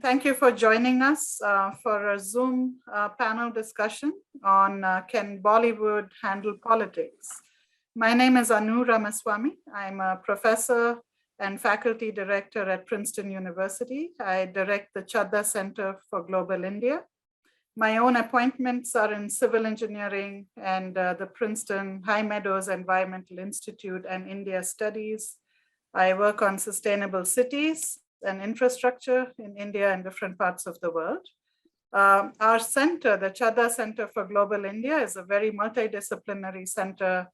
Thank you for joining us for a Zoom panel discussion on Can Bollywood Handle Politics? My name is Anu Ramaswamy. I'm a professor and faculty director at Princeton University. I direct the Chadha Center for Global India. My own appointments are in civil engineering and the Princeton High Meadows Environmental Institute and India Studies. I work on sustainable cities and infrastructure in India and different parts of the world. Our center, the Chadha Center for Global India, is a very multidisciplinary center,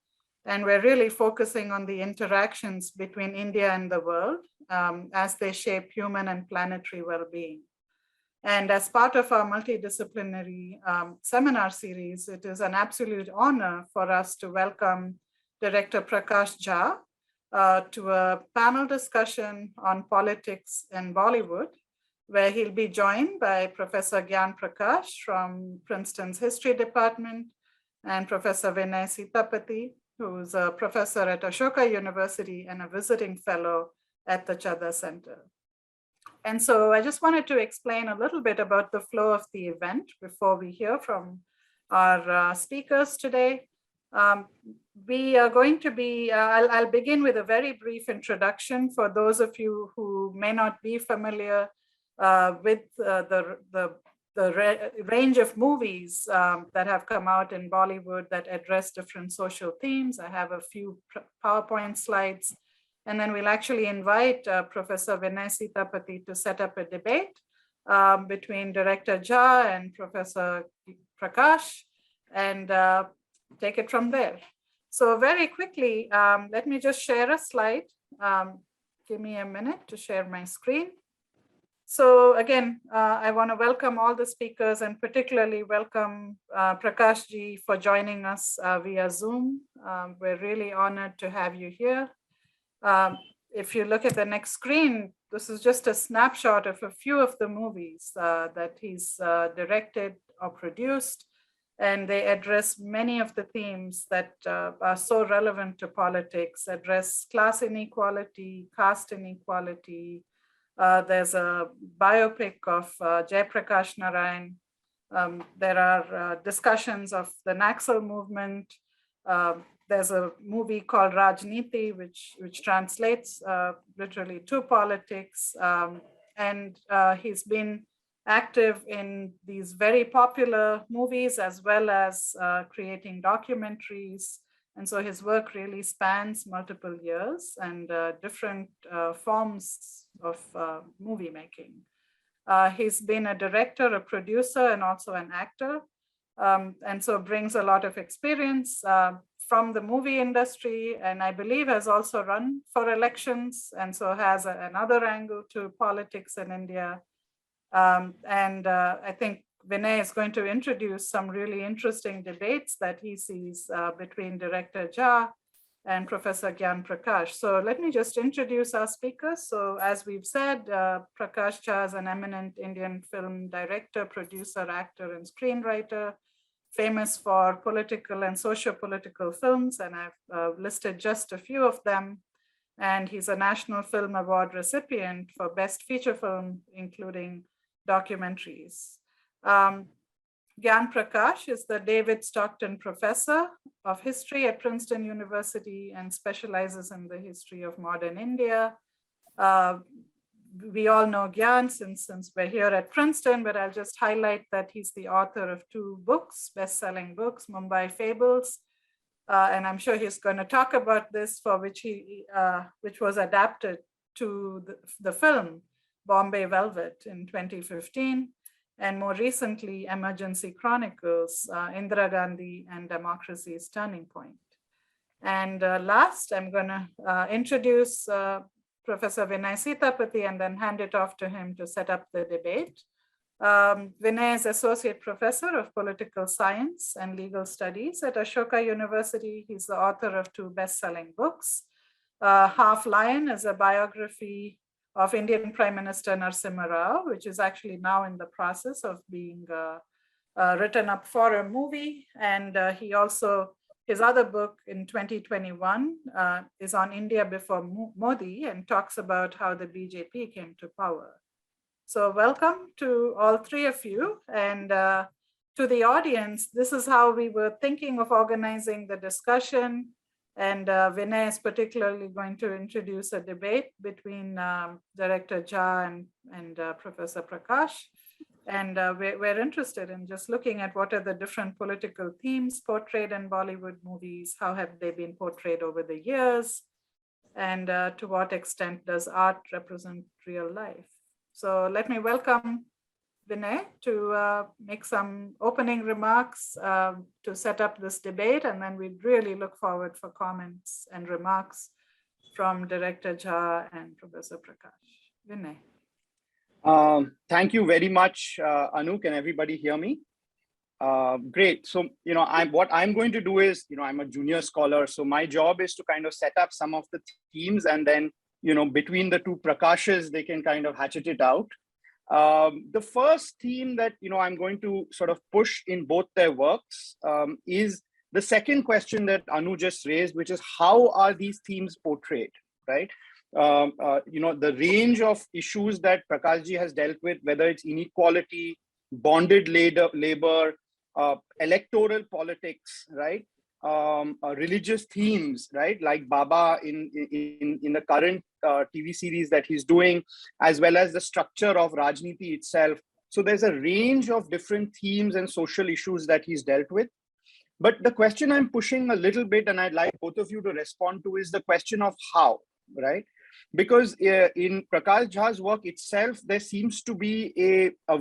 and we're really focusing on the interactions between India and the world as they shape human and planetary well-being. And as part of our multidisciplinary seminar series, it is an absolute honor for us to welcome Director Prakash Jha to a panel discussion on politics in Bollywood, where he'll be joined by Professor Gyan from Princeton's History Department and Professor Vinay Sitapati, who's a professor at Ashoka University and a visiting fellow at the Chadha Center. And so I just wanted to explain a little bit about the flow of the event before we hear from our speakers today. We are going to be, I'll begin with a very brief introduction for those of you who may not be familiar with the range of movies that have come out in Bollywood that address different social themes. I have a few PowerPoint slides. And then we'll actually invite Professor Vinay Sitapati to set up a debate between Director Jha and Professor Prakash and take it from there. So very quickly, let me just share a slide. Give me a minute to share my screen. So again, I want to welcome all the speakers and particularly welcome Prakash Ji for joining us via Zoom. We're really honored to have you here. If you look at the next screen, this is just a snapshot of a few of the movies that he's directed or produced, and they address many of the themes that are so relevant to politics, address class inequality, caste inequality. There's a biopic of Prakash Narayan. There are discussions of the Naxal movement. There's a movie called Rajniti, which translates literally to politics. And he's been active in these very popular movies as well as creating documentaries. And so his work really spans multiple years and different forms of movie making. He's been a director, a producer, and also an actor. And so brings a lot of experience from the movie industry, and I believe has also run for elections, and so has another angle to politics in India. I think Vinay is going to introduce some really interesting debates that he sees between Director Jha and Professor Gyan Prakash. So let me just introduce our speakers. So as we've said, Prakash Jha is an eminent Indian film director, producer, actor, and screenwriter, famous for political and socio-political films, and I've listed just a few of them. And he's a National Film Award recipient for Best Feature Film, including documentaries. Gyan Prakash is the David Stockton Professor of History at Princeton University and specializes in the history of modern India. We all know Gyan since we're here at Princeton, but I'll just highlight that he's the author of two books, best-selling books, Mumbai Fables, and I'm sure he's going to talk about this, for which which was adapted to the film Bombay Velvet in 2015, and more recently, Emergency Chronicles, Indira Gandhi and Democracy's Turning Point. And last, I'm going to introduce Professor Vinay Sitapati and then hand it off to him to set up the debate. Vinay is Associate Professor of Political Science and Legal Studies at Ashoka University. He's the author of two best-selling books. Half Lion is a biography of Indian Prime Minister Narasimha Rao, which is actually now in the process of being written up for a movie. And he also, his other book in 2021 is on India before Modi and talks about how the BJP came to power. So welcome to all three of you. And to the audience, this is how we were thinking of organizing the discussion. And Vinay is particularly going to introduce a debate between Director Jha and Professor Prakash. And we're interested in just looking at what are the different political themes portrayed in Bollywood movies, how have they been portrayed over the years, and to what extent does art represent real life. So let me welcome Vinay to make some opening remarks to set up this debate, and then we'd really look forward for comments and remarks from Director Jha and Professor Prakash. Vinay. Thank you very much, Anu. Can everybody hear me? Great. So, what I'm going to do is, I'm a junior scholar. So my job is to kind of set up some of the themes, and then, between the two Prakashes, they can kind of hatchet it out. The first theme that, I'm going to sort of push in both their works is the second question that Anu just raised, which is how are these themes portrayed, right? The range of issues that Prakash Ji has dealt with, whether it's inequality, bonded labor, electoral politics, right? Religious themes, right? Like Baba in the current TV series that he's doing, as well as the structure of Rajniti itself. So there's a range of different themes and social issues that he's dealt with. But the question I'm pushing a little bit, and I'd like both of you to respond to, is the question of how, right? Because in Prakash Jha's work itself, there seems to be a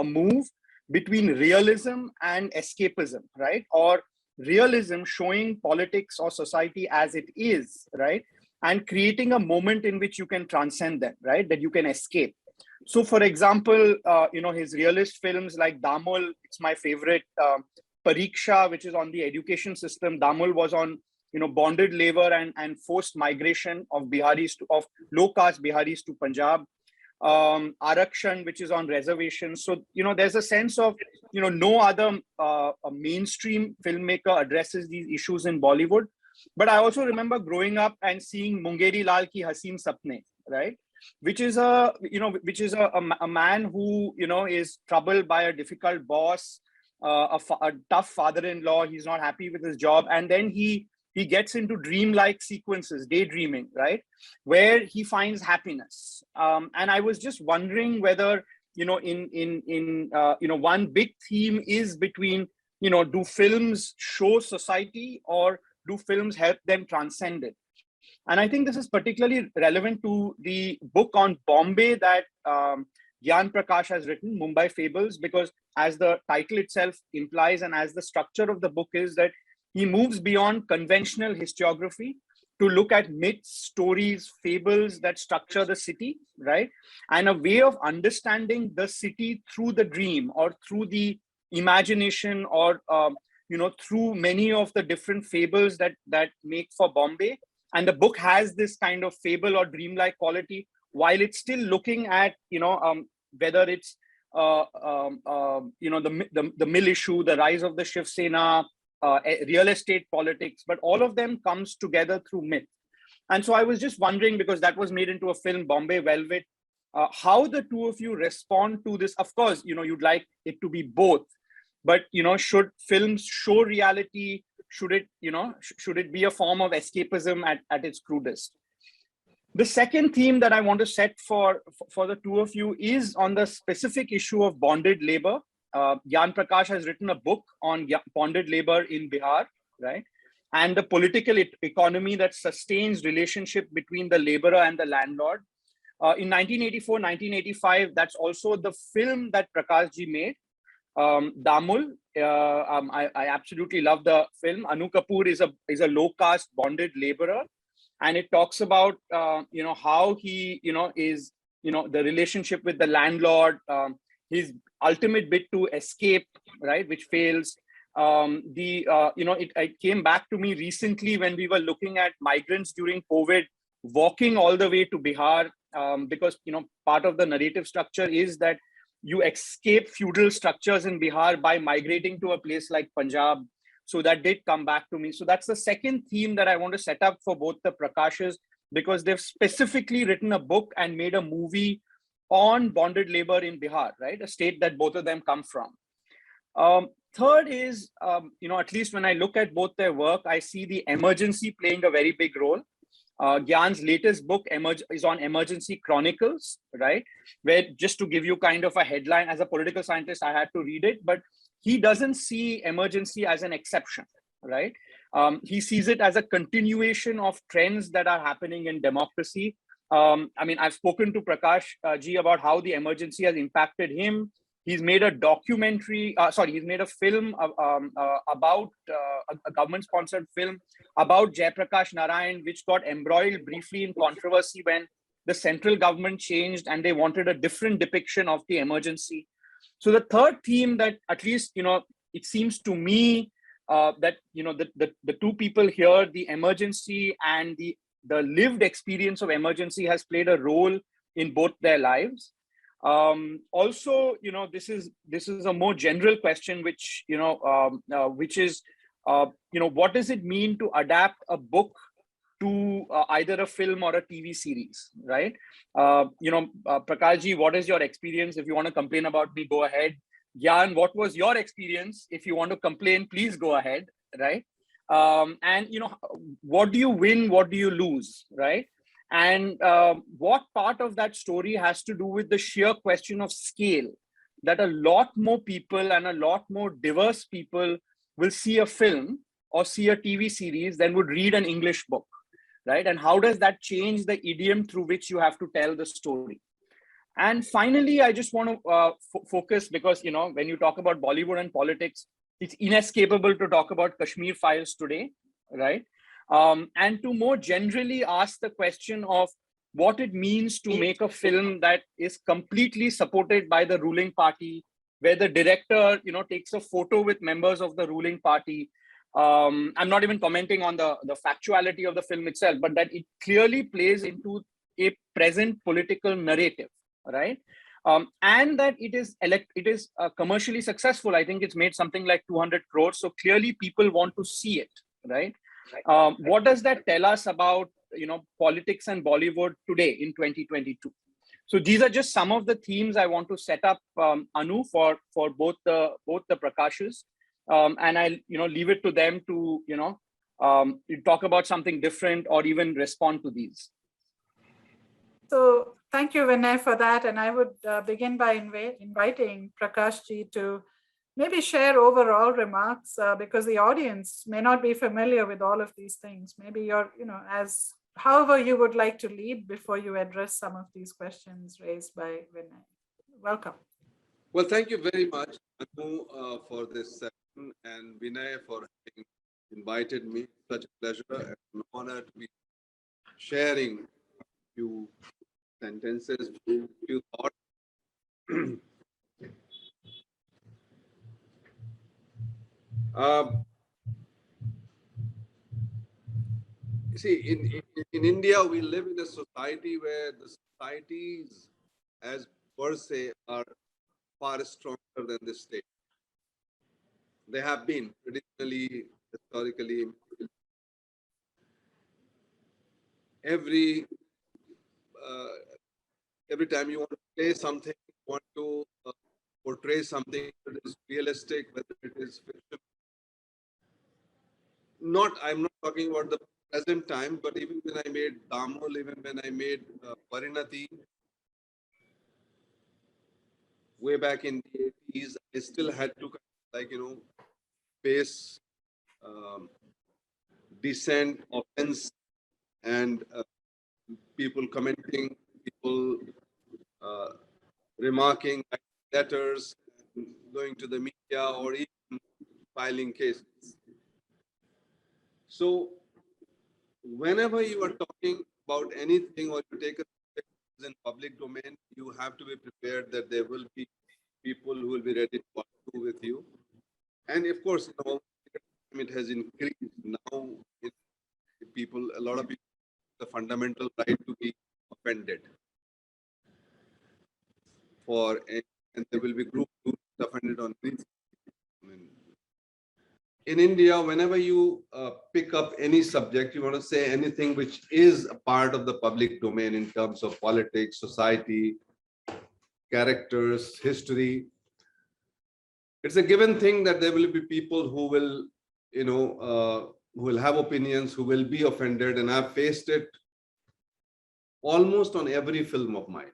move between realism and escapism, right? Or realism showing politics or society as it is, right? And creating a moment in which you can transcend them, right? That you can escape. So, for example, his realist films like Damol, it's my favorite, Pariksha, which is on the education system. Damol was on, bonded labor and forced migration of low caste Biharis to Punjab. Arakshan, which is on reservations. So, there's a sense of, no other mainstream filmmaker addresses these issues in Bollywood. But I also remember growing up and seeing Mungeri Lal Ki Haseen Sapne, right? Which is a man who, is troubled by a difficult boss, a tough father-in-law. He's not happy with his job. And then he gets into dreamlike sequences, daydreaming, right? Where he finds happiness. And I was just wondering whether, one big theme is between, do films show society or do films help them transcend it? And I think this is particularly relevant to the book on Bombay that Gyan Prakash has written, Mumbai Fables, because as the title itself implies and as the structure of the book is, that he moves beyond conventional historiography to look at myths, stories, fables that structure the city, right? And a way of understanding the city through the dream or through the imagination or, through many of the different fables that make for Bombay. And the book has this kind of fable or dreamlike quality, while it's still looking at, whether it's, the mill issue, the rise of the Shiv Sena, real estate politics, but all of them comes together through myth. And so I was just wondering, because that was made into a film, Bombay Velvet, how the two of you respond to this. Of course, you'd like it to be both, but, should films show reality? Should it be a form of escapism at its crudest? The second theme that I want to set for the two of you is on the specific issue of bonded labor. Gyan Prakash has written a book on bonded labor in Bihar, right? And the political economy that sustains relationship between the laborer and the landlord. In 1984, 1985, that's also the film that Prakash Ji made, Damul. I absolutely love the film. Anu Kapoor is a low caste bonded laborer, and it talks about how he is the relationship with the landlord, his ultimate bid to escape, right, which fails. It came back to me recently when we were looking at migrants during COVID walking all the way to Bihar, because part of the narrative structure is that you escape feudal structures in Bihar by migrating to a place like Punjab. So that did come back to me. So that's the second theme that I want to set up for both the Prakashes, because they've specifically written a book and made a movie on bonded labor in Bihar, right? A state that both of them come from. Third is, at least when I look at both their work, I see the emergency playing a very big role. Gyan's latest book is on emergency chronicles, right? Where, just to give you kind of a headline, as a political scientist, I had to read it, but he doesn't see emergency as an exception, right? He sees it as a continuation of trends that are happening in democracy. I've spoken to Prakash Jha about how the emergency has impacted him. He's made a documentary, he's made a film about a government-sponsored film about Jayaprakash Narayan, which got embroiled briefly in controversy when the central government changed and they wanted a different depiction of the emergency. So the third theme that, at least, it seems to me that, the two people here, the emergency and the lived experience of emergency has played a role in both their lives. Also, this is a more general question, which is, what does it mean to adapt a book to either a film or a TV series, right? Prakash Ji, what is your experience? If you want to complain about me, go ahead. Gyan, what was your experience? If you want to complain, please go ahead, right? And what do you win? What do you lose, right? And what part of that story has to do with the sheer question of scale, that a lot more people and a lot more diverse people will see a film or see a TV series than would read an English book, right? And how does that change the idiom through which you have to tell the story? And finally, I just want to focus, because, when you talk about Bollywood and politics, it's inescapable to talk about Kashmir Files today, right? And to more generally ask the question of what it means to make a film that is completely supported by the ruling party, where the director, takes a photo with members of the ruling party. I'm not even commenting on the factuality of the film itself, but that it clearly plays into a present political narrative, right? And that it is commercially successful. I think it's made something like 200 crores. So clearly people want to see it, right? What does that tell us about, politics and Bollywood today in 2022? So these are just some of the themes I want to set up, Anu, for both the Prakashes, and I'll leave it to them to talk about something different or even respond to these. So thank you, Vinay, for that. And I would begin by inviting Prakash Ji to maybe share overall remarks, because the audience may not be familiar with all of these things. Maybe you're, however you would like to lead before you address some of these questions raised by Vinay. Welcome. Well, thank you very much, Anu, for this session, and Vinay for having invited me. Such a pleasure and an honor to be sharing a few sentences, a few thoughts. You see, in India, we live in a society where the societies, as per se, are far stronger than the state. They have been traditionally, historically. Every time you want to play something, you want to portray something that is realistic, whether it is fiction. I'm not talking about the present time, but even when I made Tamil, even when I made Parinati, way back in the 80s, I still had to face dissent, offense, and people commenting, people remarking letters, going to the media, or even filing cases. So whenever you are talking about anything or you take a in public domain, you have to be prepared that there will be people who will be ready to argue with you. And of course, it has increased now. A lot of people, the fundamental right to be offended. And there will be groups offended on this. In India, whenever you pick up any subject, you want to say anything which is a part of the public domain in terms of politics, society, characters, history. It's a given thing that there will be people who will, who will have opinions, who will be offended, and I've faced it almost on every film of mine.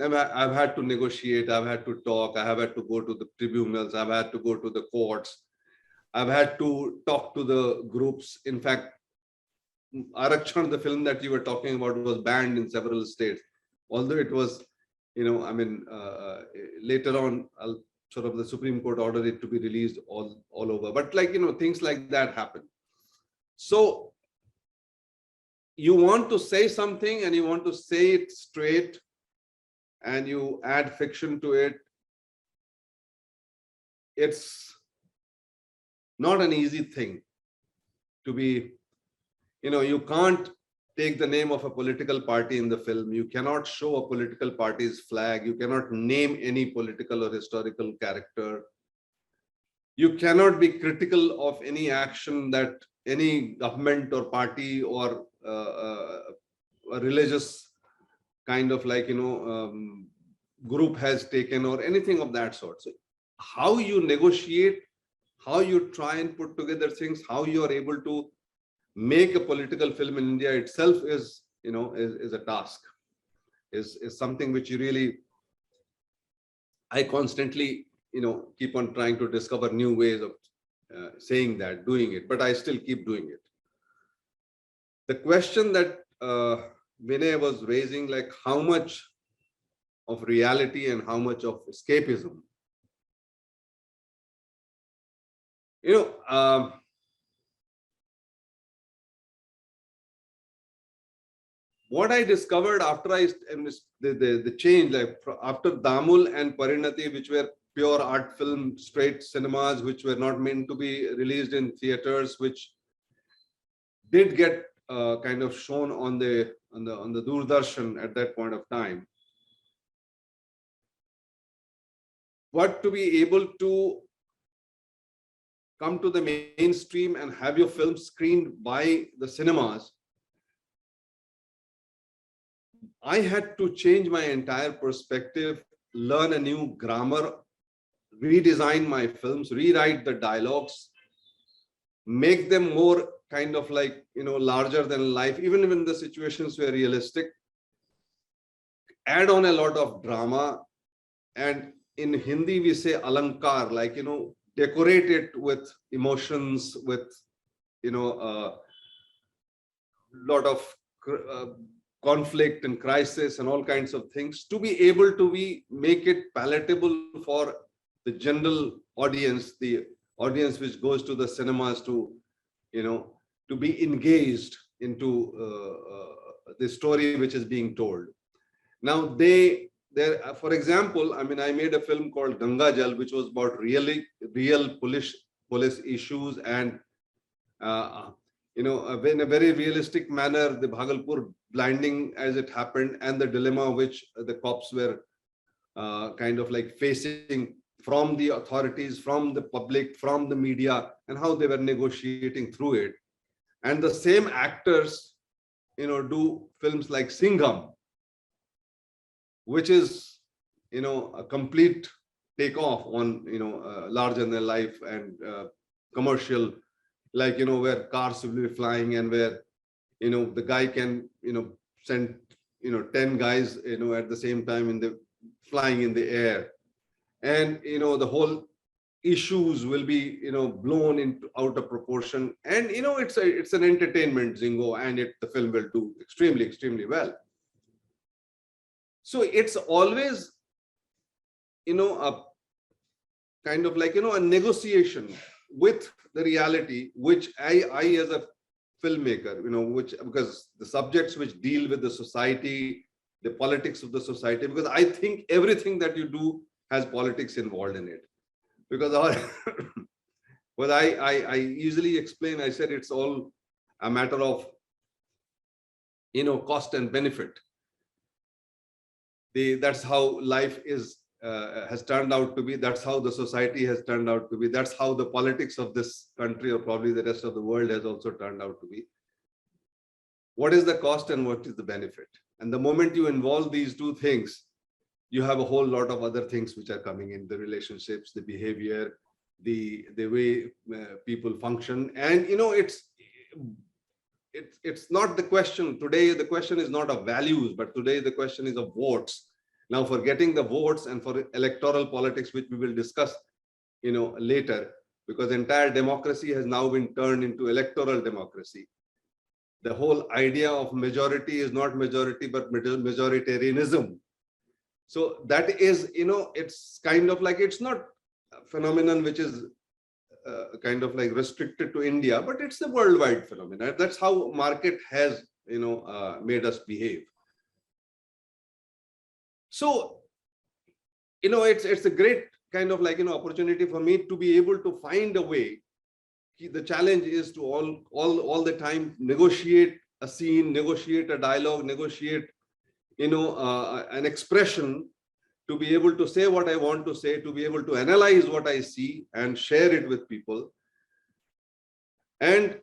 I've had to negotiate, I've had to talk, I have had to go to the tribunals, I've had to go to the courts, I've had to talk to the groups. In fact, Arakshan, the film that you were talking about, was banned in several states, although it was, later on, sort of the Supreme Court ordered it to be released all over. But things like that happen. So you want to say something and you want to say it straight, and you add fiction to it. It's not an easy thing to be, you can't take the name of a political party in the film. You cannot show a political party's flag. You cannot name any political or historical character. You cannot be critical of any action that any government or party or a religious kind of group has taken, or anything of that sort. So how you negotiate, how you try and put together things, how you are able to make a political film in India itself is a task, is something which you really, I constantly keep on trying to discover new ways of saying that, doing it, but I still keep doing it. The question that Vinay was raising, like how much of reality and how much of escapism, what I discovered after the change, like after Damul and Parinati, which were pure art film, straight cinemas, which were not meant to be released in theaters, which did get kind of shown on the Doordarshan at that point of time. But to be able to come to the mainstream and have your film screened by the cinemas, I had to change my entire perspective, learn a new grammar, redesign my films, rewrite the dialogues, make them more kind of larger than life, even when the situations were realistic, add on a lot of drama. And in Hindi, we say alankar, decorate it with emotions, with, a lot of conflict and crisis and all kinds of things, to be able to make it palatable for the general audience, the audience which goes to the cinemas to be engaged into the story which is being told. Now for example, I made a film called Ganga Jal, which was about real police issues, and in a very realistic manner, the Bhagalpur blinding as it happened, and the dilemma which the cops were facing from the authorities, from the public, from the media, and how they were negotiating through it. And the same actors, do films like Singham, which is, a complete takeoff on, larger than life and commercial, where cars will be flying and where, the guy can, send, 10 guys, at the same time flying in the air. And, the whole issues will be, blown out of proportion. And, it's an entertainment, Zingo, and the film will do extremely, extremely well. So it's always, a kind of a negotiation with the reality, which I as a filmmaker, because the subjects which deal with the society, the politics of the society, because I think everything that you do has politics involved in it. Because what I easily explain, I said it's all a matter of, cost and benefit. That's how life has turned out to be. That's how the society has turned out to be. That's how the politics of this country, or probably the rest of the world, has also turned out to be. What is the cost and what is the benefit? And the moment you involve these two things, you have a whole lot of other things which are coming in, the relationships, the behavior, the way people function. And it's not the question today. The question is not of values, but today the question is of votes. Now, for getting the votes and for electoral politics, which we will discuss later, because entire democracy has now been turned into electoral democracy. The whole idea of majority is not majority, but majoritarianism. So that is, it's kind of like, it's not a phenomenon which is kind of like restricted to India, but it's a worldwide phenomenon. That's how market has, made us behave. So, it's a great kind of like, opportunity for me to be able to find a way. The challenge is to all the time negotiate a scene, negotiate a dialogue, negotiate, an expression, to be able to say what I want to say, to be able to analyze what I see and share it with people, and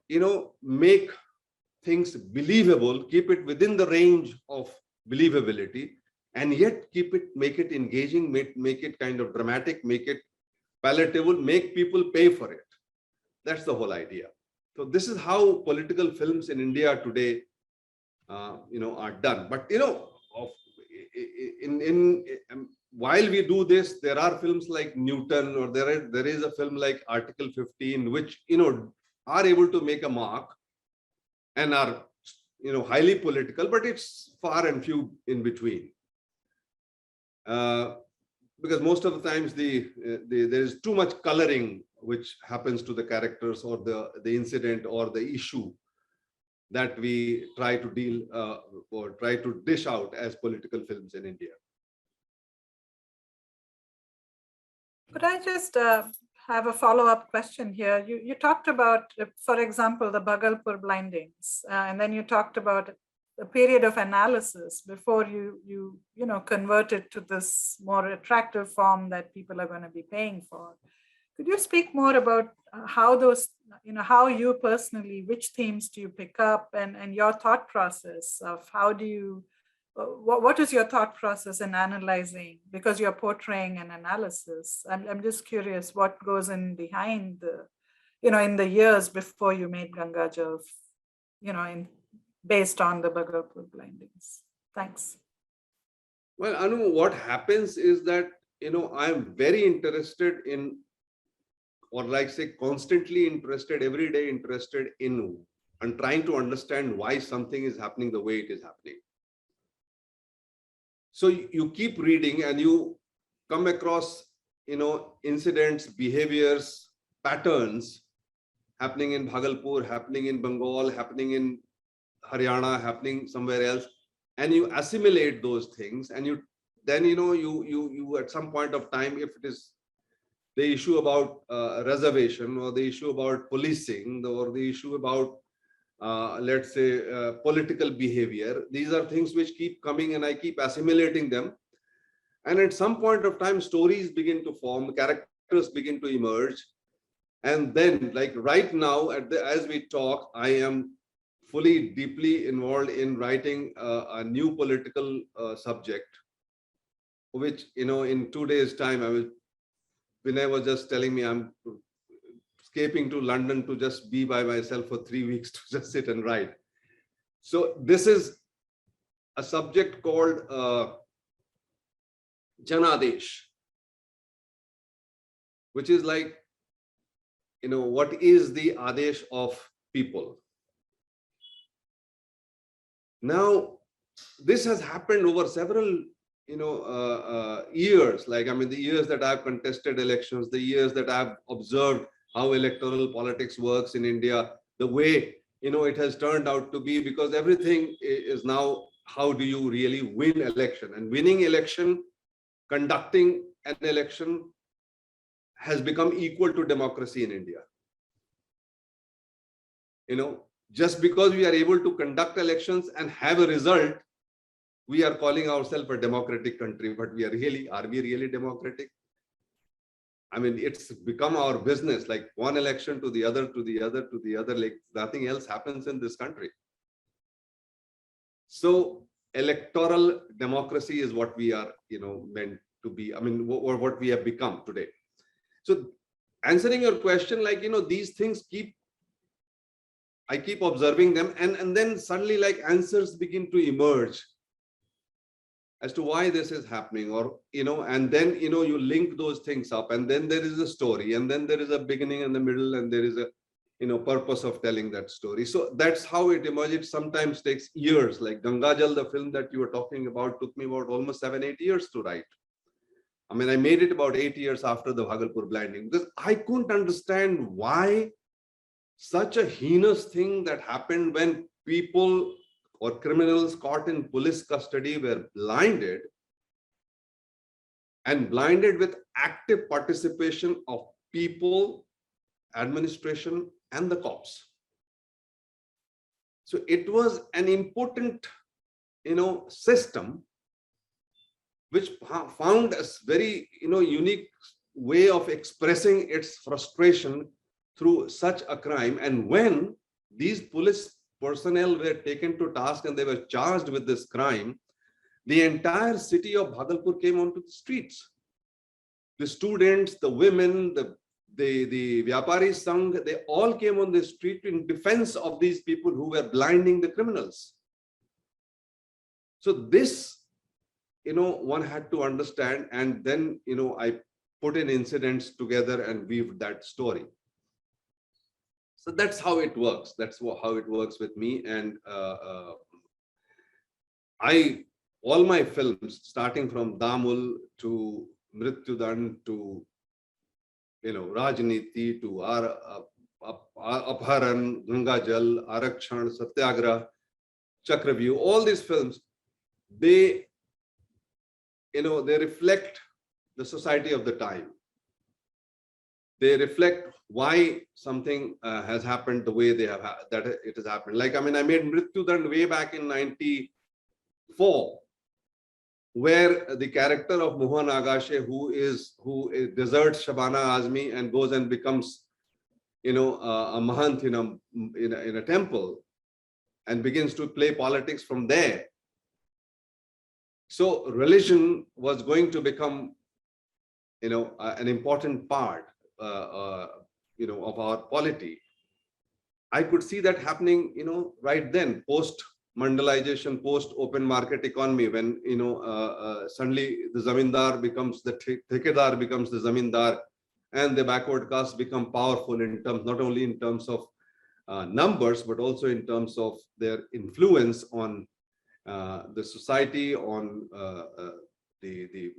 make things believable, keep it within the range of believability, and yet make it engaging, make it kind of dramatic, make it palatable, make people pay for it. That's the whole idea. So this is how political films in India today, are done. But while we do this, there are films like Newton, or there is a film like Article 15, which are able to make a mark and are highly political, but it's far and few in between. Because most of the times there is too much coloring which happens to the characters or the incident or the issue that we try to deal or try to dish out as political films in India. Could I just have a follow-up question here? You talked about, for example, the Bhagalpur blindings, and then you talked about a period of analysis before you converted to this more attractive form that people are going to be paying for. Could you speak more about how those, how you personally, which themes do you pick up, and your thought process of how do you, what is your thought process in analyzing, because you're portraying an analysis? I'm just curious what goes in behind the, in the years before you made Ganga Jal, based on the Bhagalpur blindings. Thanks. Well, Anu, what happens is that, I'm very interested in, or like say, constantly interested, every day interested in, and trying to understand why something is happening the way it is happening. So you keep reading and you come across, incidents, behaviors, patterns happening in Bhagalpur, happening in Bengal, happening in Haryana, happening somewhere else, and you assimilate those things, and you at some point of time, if it is the issue about reservation, or the issue about policing, or the issue about let's say political behavior, these are things which keep coming and I keep assimilating them, and at some point of time stories begin to form, characters begin to emerge, and then, like right now as we talk, I am fully deeply involved in writing a new political subject, which in 2 days time Vinay was just telling me I'm escaping to London to just be by myself for 3 weeks to just sit and write. So this is a subject called Janadesh, which is like, what is the Adesh of people? Now, this has happened over several, years. Like, the years that I've contested elections, the years that I've observed how electoral politics works in India, the way, it has turned out to be, because everything is now, how do you really win election? And winning election, conducting an election has become equal to democracy in India. Just because we are able to conduct elections and have a result, we are calling ourselves a democratic country, but are we really democratic? It's become our business, like one election to the other, to the other, to the other, like nothing else happens in this country. So electoral democracy is what we are, meant to be. I mean, or what we have become today. So answering your question, like, these things I keep observing them, and then suddenly like answers begin to emerge as to why this is happening, or, and then, you link those things up, and then there is a story, and then there is a beginning and the middle, and there is a, purpose of telling that story. So that's how it emerges. It sometimes takes years. Like Gangajal, the film that you were talking about, took me about almost 7-8 years to write. I mean, I made it about 8 years after the Bhagalpur blinding, because I couldn't understand why such a heinous thing that happened when people or criminals caught in police custody were blinded, and blinded with active participation of people, administration, and the cops. So it was an important, system which found a very, unique way of expressing its frustration through such a crime. And when these police personnel were taken to task and they were charged with this crime, the entire city of Bhagalpur came onto the streets. The students, the women, the Vyapari Sangh, they all came on the street in defense of these people who were blinding the criminals. So this, one had to understand, and then, I put in incidents together and weaved that story. So that's how it works. That's how it works with me. And all my films, starting from Damul to Mrityudand to, Rajniti to Apharan, Gangajal, Arakshan, Satyagrah, Chakravyuh, all these films, they reflect the society of the time. They reflect why something has happened the way that it has happened. Like, I mean, I made Mrityudand way back in 94, where the character of Mohan Agashe, who deserts Shabana Azmi and goes and becomes, a mahant in a temple, and begins to play politics from there. So religion was going to become, an important part, of our polity. I could see that happening, right then, post mandalization, post open market economy, when, suddenly the zamindar becomes the thekadar becomes the zamindar, and the backward castes become powerful in terms, not only in terms of numbers, but also in terms of their influence on the society, on the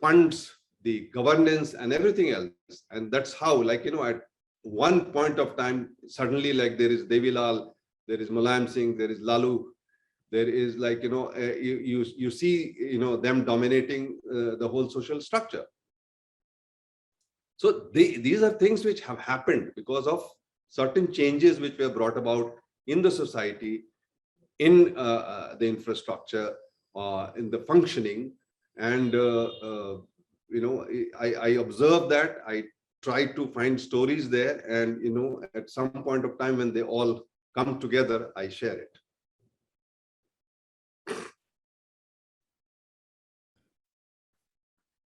funds, the governance, and everything else. And that's how, like, at one point of time, suddenly, like, there is Devilal, there is Mulayam Singh, there is Lalu, there is, like, you see, them dominating the whole social structure. So these are things which have happened because of certain changes which were brought about in the society, in the infrastructure, in the functioning. And, I observe that, I try to find stories there, and, at some point of time when they all come together, I share it.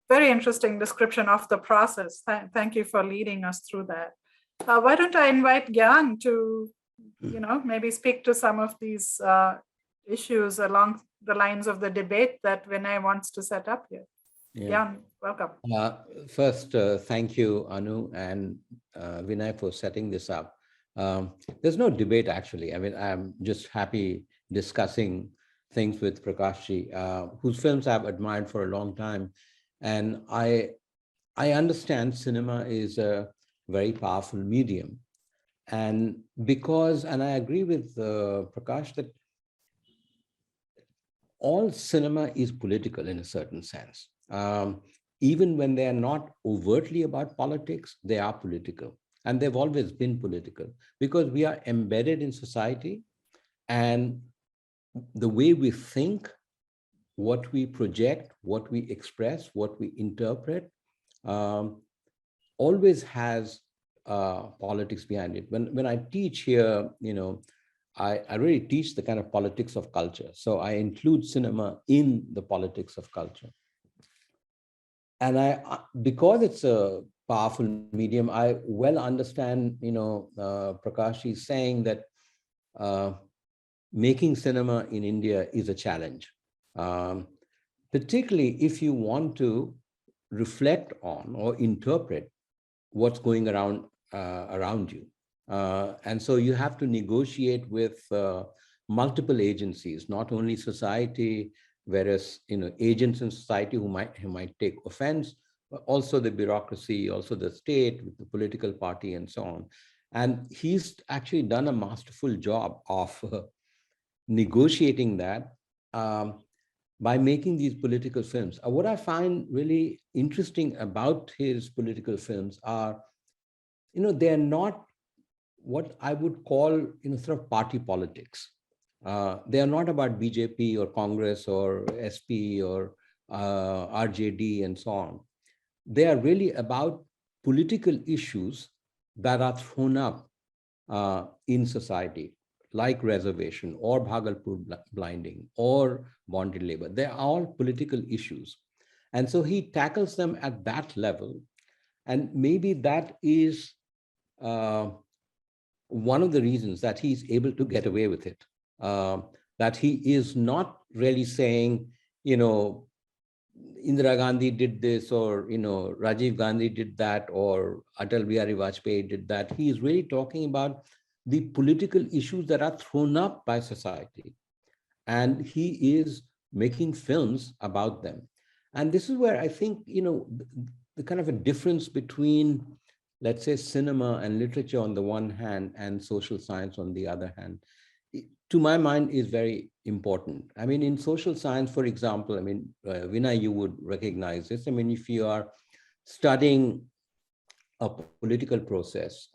Very interesting description of the process. Thank you for leading us through that. Why don't I invite Gyan to, maybe speak to some of these issues along the lines of the debate that Vinay wants to set up here. Yeah. Gyan, welcome. First, thank you, Anu and Vinay, for setting this up. There's no debate, actually. I mean, I'm just happy discussing things with Prakash Jha, whose films I've admired for a long time. And I understand cinema is a very powerful medium. And I agree with Prakash that all cinema is political in a certain sense. Even when they are not overtly about politics, they are political. And they've always been political because we are embedded in society, and the way we think, what we project, what we express, what we interpret, always has politics behind it. When I teach here, I really teach the kind of politics of culture. So I include cinema in the politics of culture. And because it's a powerful medium, I well understand, Prakash is saying that making cinema in India is a challenge, particularly if you want to reflect on or interpret what's going around you. And so you have to negotiate with multiple agencies, not only society, whereas agents in society who might take offense, but also the bureaucracy, also the state, the political party, and so on. And he's actually done a masterful job of negotiating that by making these political films. What I find really interesting about his political films are, they're not what I would call, sort of party politics. They are not about BJP or Congress or SP or RJD and so on. They are really about political issues that are thrown up in society, like reservation or Bhagalpur blinding or bonded labor. They're all political issues. And so he tackles them at that level. And maybe that is one of the reasons that he's able to get away with it. That he is not really saying, Indira Gandhi did this, or Rajiv Gandhi did that, or Atal Bihari Vajpayee did that. He is really talking about the political issues that are thrown up by society, and he is making films about them. And this is where I think the kind of a difference between, let's say, cinema and literature on the one hand and social science on the other hand, to my mind, is very important. I mean, in social science, for example, Vinay, you would recognize this. I mean, if you are studying a political process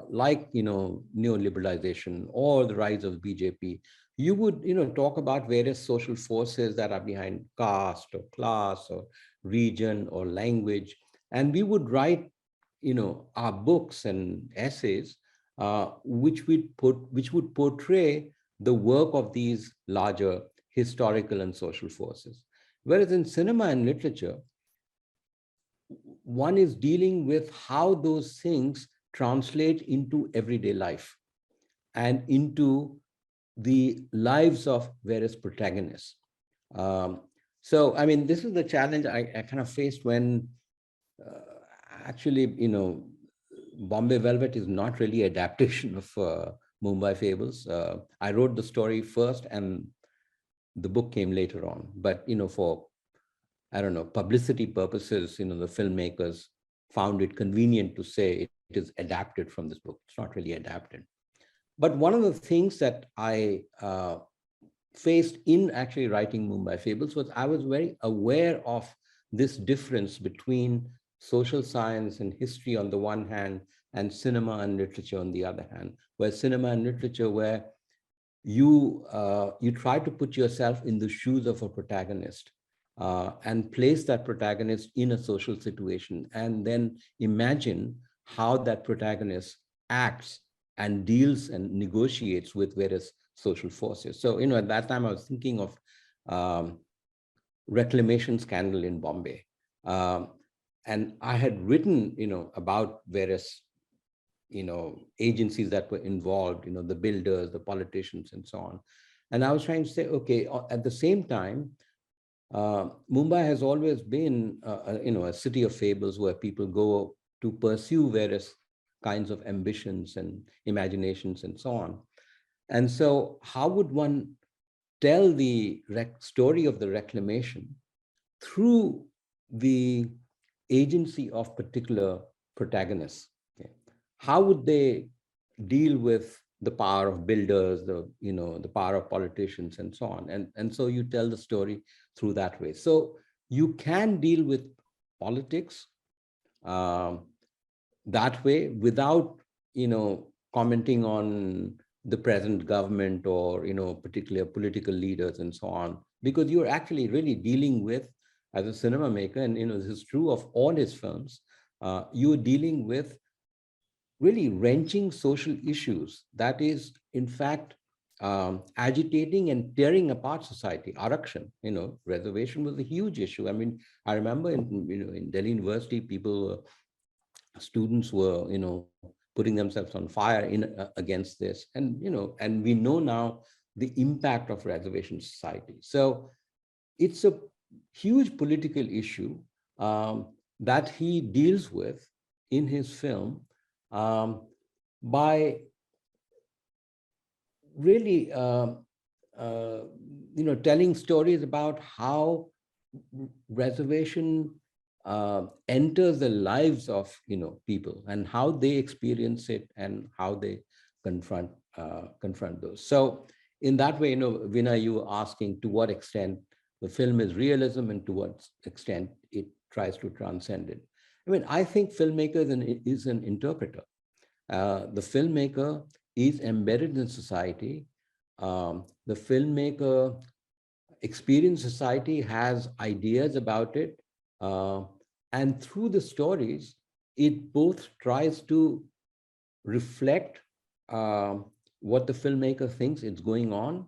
like, neoliberalization or the rise of BJP, you would, talk about various social forces that are behind caste or class or region or language. And we would write, our books and essays, which would portray the work of these larger historical and social forces. Whereas in cinema and literature, one is dealing with how those things translate into everyday life and into the lives of various protagonists. So, I mean, this is the challenge I kind of faced when actually, Bombay Velvet is not really adaptation of Mumbai Fables. I wrote the story first and the book came later on. But, for, I don't know, publicity purposes, the filmmakers found it convenient to say it is adapted from this book. It's not really adapted. But one of the things that I faced in actually writing Mumbai Fables was I was very aware of this difference between social science and history on the one hand and cinema and literature on the other hand, where cinema and literature, where you try to put yourself in the shoes of a protagonist and place that protagonist in a social situation, and then imagine how that protagonist acts and deals and negotiates with various social forces. So, at that time I was thinking of reclamation scandal in Bombay. And I had written, about various, agencies that were involved, the builders, the politicians, and so on. And I was trying to say, okay, at the same time, Mumbai has always been, a city of fables where people go to pursue various kinds of ambitions and imaginations and so on. And so how would one tell the story of the reclamation through the agency of particular protagonists? Okay. How would they deal with the power of builders, the power of politicians, and so on? And so you tell the story through that way. So you can deal with politics that way without, commenting on the present government or, particular political leaders and so on, because you're actually really dealing with, as a cinema maker, and, this is true of all his films, you're dealing with really wrenching social issues that is, in fact, agitating and tearing apart society. Arakshan, reservation was a huge issue. I mean, I remember in Delhi University, students were, putting themselves on fire against this. And we know now the impact of reservation society. So it's a huge political issue that he deals with in his film by really, telling stories about how reservation enters the lives of, people and how they experience it and how they confront those. So in that way, Vinay, you were asking to what extent the film is realism and to what extent it tries to transcend it. I mean, I think filmmaker is an interpreter. The filmmaker is embedded in society. The filmmaker experience society, has ideas about it. And through the stories, it both tries to reflect what the filmmaker thinks is going on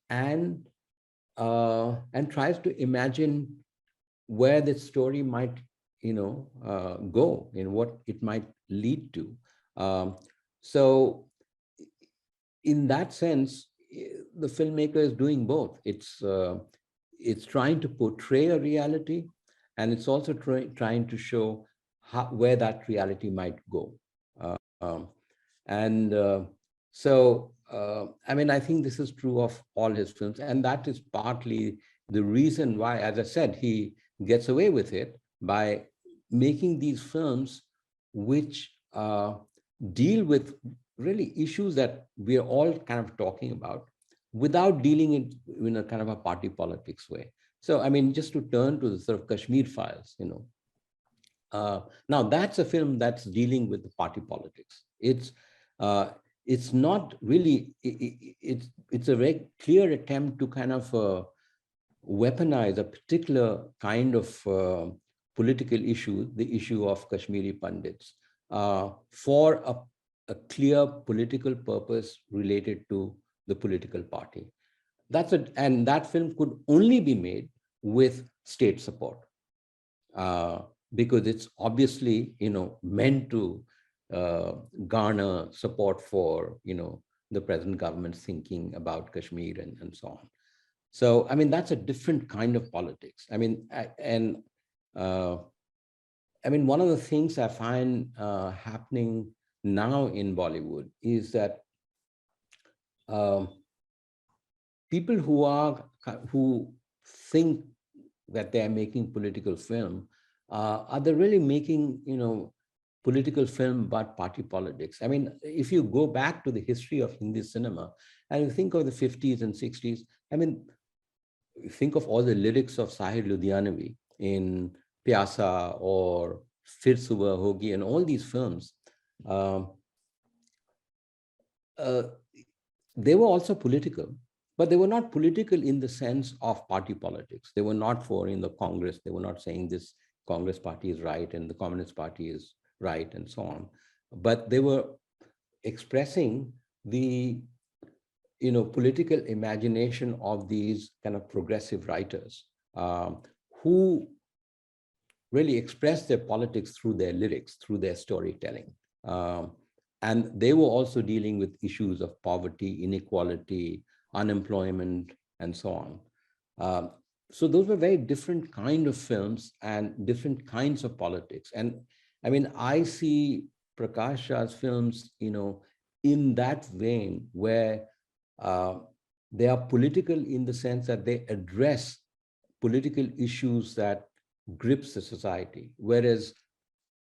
and tries to imagine where the story might, go and what it might lead to. So in that sense, the filmmaker is doing both. It's trying to portray a reality, and it's also trying to show where that reality might go. I mean, I think this is true of all his films, and that is partly the reason why, as I said, he gets away with it by making these films which deal with really issues that we are all kind of talking about without dealing it in a kind of a party politics way. So, I mean, just to turn to the sort of Kashmir Files, now that's a film that's dealing with the party politics. It's not really, it's a very clear attempt to kind of weaponize a particular kind of political issue, the issue of Kashmiri Pandits, for a clear political purpose related to the political party. And that film could only be made with state support, because it's obviously, meant to garner support for, the present government's thinking about Kashmir and so on. So, I mean, that's a different kind of politics. I mean, one of the things I find happening now in Bollywood is that people who think that they are making political film, are they really making, political film about party politics? I mean, if you go back to the history of Hindi cinema and you think of the 50s and 60s, I mean, think of all the lyrics of Sahir Ludhianavi in Pyasa or Fir Subah Hogi and all these films. They were also political, but they were not political in the sense of party politics. They were not for in the Congress. They were not saying this Congress party is right and the Communist party is right and so on. But they were expressing the, political imagination of these kind of progressive writers who really express their politics through their lyrics, through their storytelling. And they were also dealing with issues of poverty, inequality, unemployment, and so on. So those were very different kind of films and different kinds of politics. And I mean, I see Prakash Jha's films, in that vein where they are political in the sense that they address political issues that grips the society. Whereas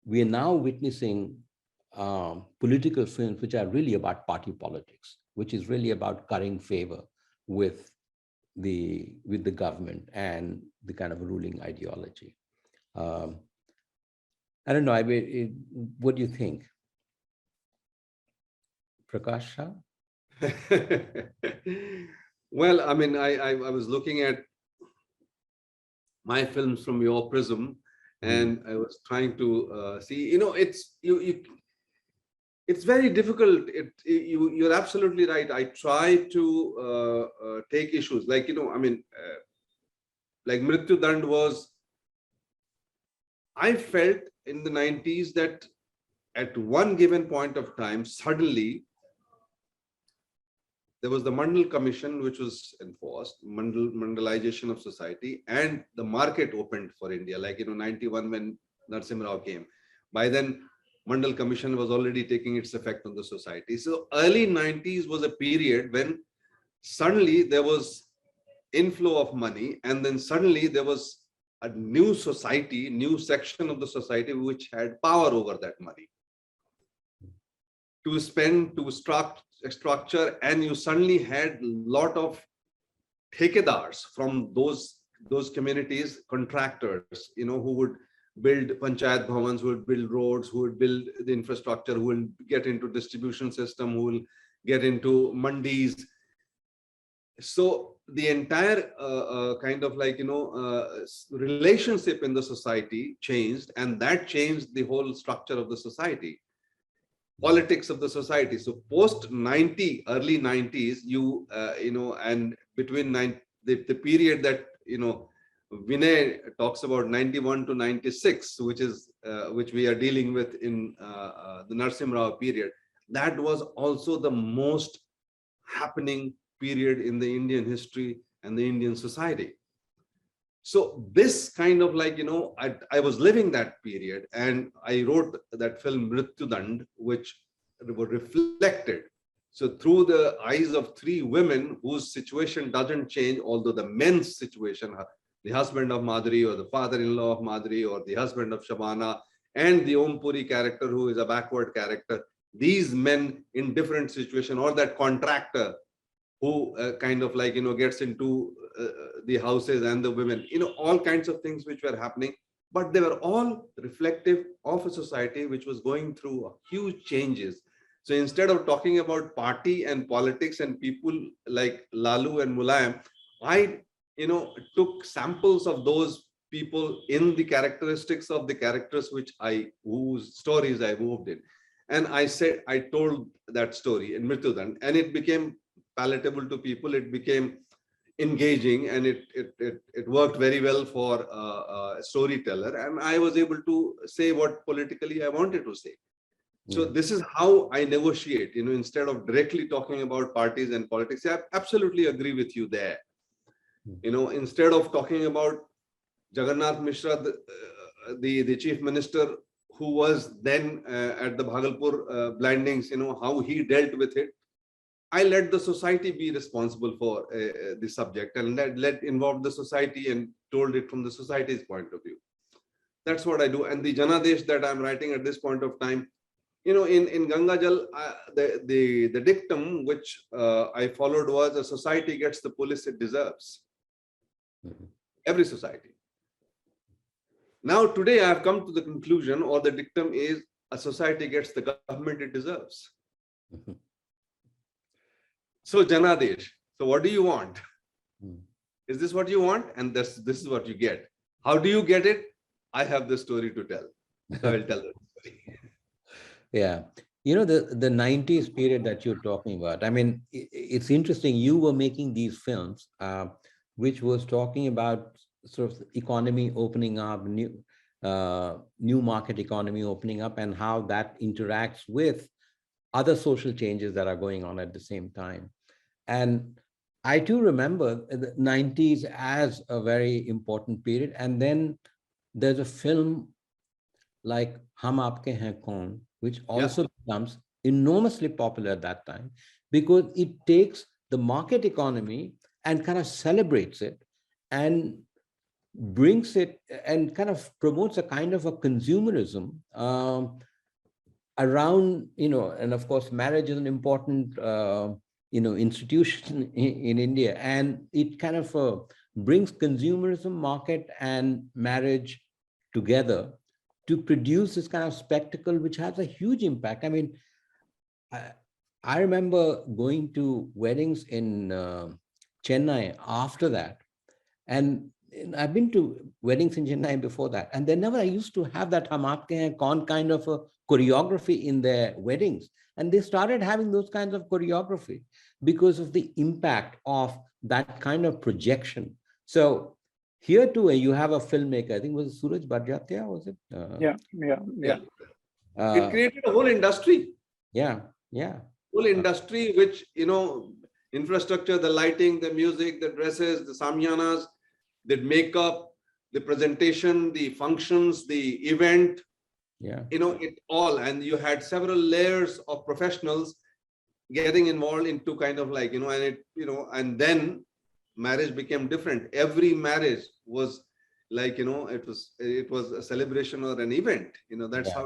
we are now witnessing political films which are really about party politics, which is really about currying favor with the government and the kind of ruling ideology. I don't know. What do you think, Prakash Jha? Well, I mean, I was looking at my films from your prism, and I was trying to see, it's you it's very difficult. You're absolutely right. I try to take issues like, I mean, like Mrityu Dand was, I felt in the 90s that at one given point of time, suddenly there was the Mandal Commission, which was enforced, Mandalization of society, and the market opened for India. Like, 91 when Narasimha Rao came. By then, Mandal Commission was already taking its effect on the society. So early 90s was a period when suddenly there was inflow of money, and then suddenly there was a new society, new section of the society which had power over that money to spend, to structure, and you suddenly had a lot of thekedars from those communities, contractors, who would build panchayat bhavans, who would build roads, who would build the infrastructure, who will get into distribution system, who will get into mandis. So the entire kind of like, relationship in the society changed, and that changed the whole structure of the society, politics of the society. So post 90, early 90s, and between the period that, Vinay talks about 91 to 96, which we are dealing with in the Narasimha Rao period, that was also the most happening period in the Indian history and the Indian society. So this kind of like, I was living that period, and I wrote that film Mrityu Dand, which reflected. So through the eyes of three women whose situation doesn't change, although the men's situation, the husband of Madhuri or the father-in-law of Madhuri or the husband of Shabana and the Om Puri character who is a backward character, these men in different situation, or that contractor who kind of like, gets into the houses and the women, all kinds of things which were happening, but they were all reflective of a society which was going through huge changes. So instead of talking about party and politics and people like Lalu and Mulayam, I, took samples of those people in the characteristics of the characters whose stories I moved in. And I told that story in Mrityu Dand, and it became palatable to people. It became engaging, and it worked very well for a storyteller, and I was able to say what politically I wanted to say. So this is how I negotiate, instead of directly talking about parties and politics. I absolutely agree with you there. Instead of talking about Jagannath Mishra, the chief minister who was then at the Bhagalpur blindings, how he dealt with it, I let the society be responsible for the subject, and let involve the society and told it from the society's point of view. That's what I do. And the Janadesh that I'm writing at this point of time, in Ganga Jal, the dictum which I followed was, a society gets the police it deserves. Every society. Now today I have come to the conclusion, or the dictum is, a society gets the government it deserves. So Janadesh, so what do you want? Is this what you want? And this is what you get. How do you get it? I have the story to tell. So I'll tell the story. Yeah. The 90s period that you're talking about, I mean, it's interesting. You were making these films, which was talking about sort of economy opening up, new market economy opening up, and how that interacts with other social changes that are going on at the same time. And I too remember the 90s as a very important period. And then there's a film like Hum Aapke Hain Kaun, which also becomes enormously popular at that time, because it takes the market economy and kind of celebrates it and brings it and kind of promotes a kind of a consumerism around, and of course, marriage is an important, institution in India, and it kind of brings consumerism, market, and marriage together to produce this kind of spectacle, which has a huge impact. I mean, I remember going to weddings in Chennai after that, and I've been to weddings in Chennai before that, and they never used to have that Hum Aapke Hain Kaun kind of a choreography in their weddings. And they started having those kinds of choreography because of the impact of that kind of projection. So here too, you have a filmmaker, I think it was Suraj Bhadratia, was it? Yeah. It Uh, created a whole industry. yeah, yeah. Whole industry, which, infrastructure, the lighting, the music, the dresses, the samyanas, the makeup, the presentation, the functions, the event, Yeah. it all. And you had several layers of professionals getting involved into kind of like, and then marriage became different. Every marriage was like, it was a celebration or an event. That's Yeah. how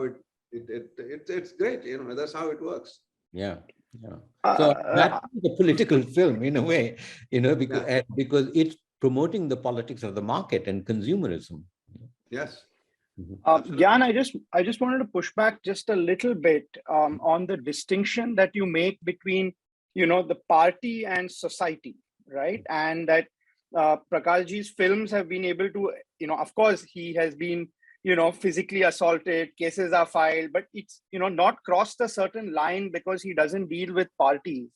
it's great. That's how it works. Yeah. Yeah. So that is a political film in a way, because it's promoting the politics of the market and consumerism. Yes. Gyan, I just wanted to push back just a little bit on the distinction that you make between, the party and society, right? And that Prakash Ji's films have been able to, of course, he has been, physically assaulted, cases are filed, but it's, not crossed a certain line because he doesn't deal with parties.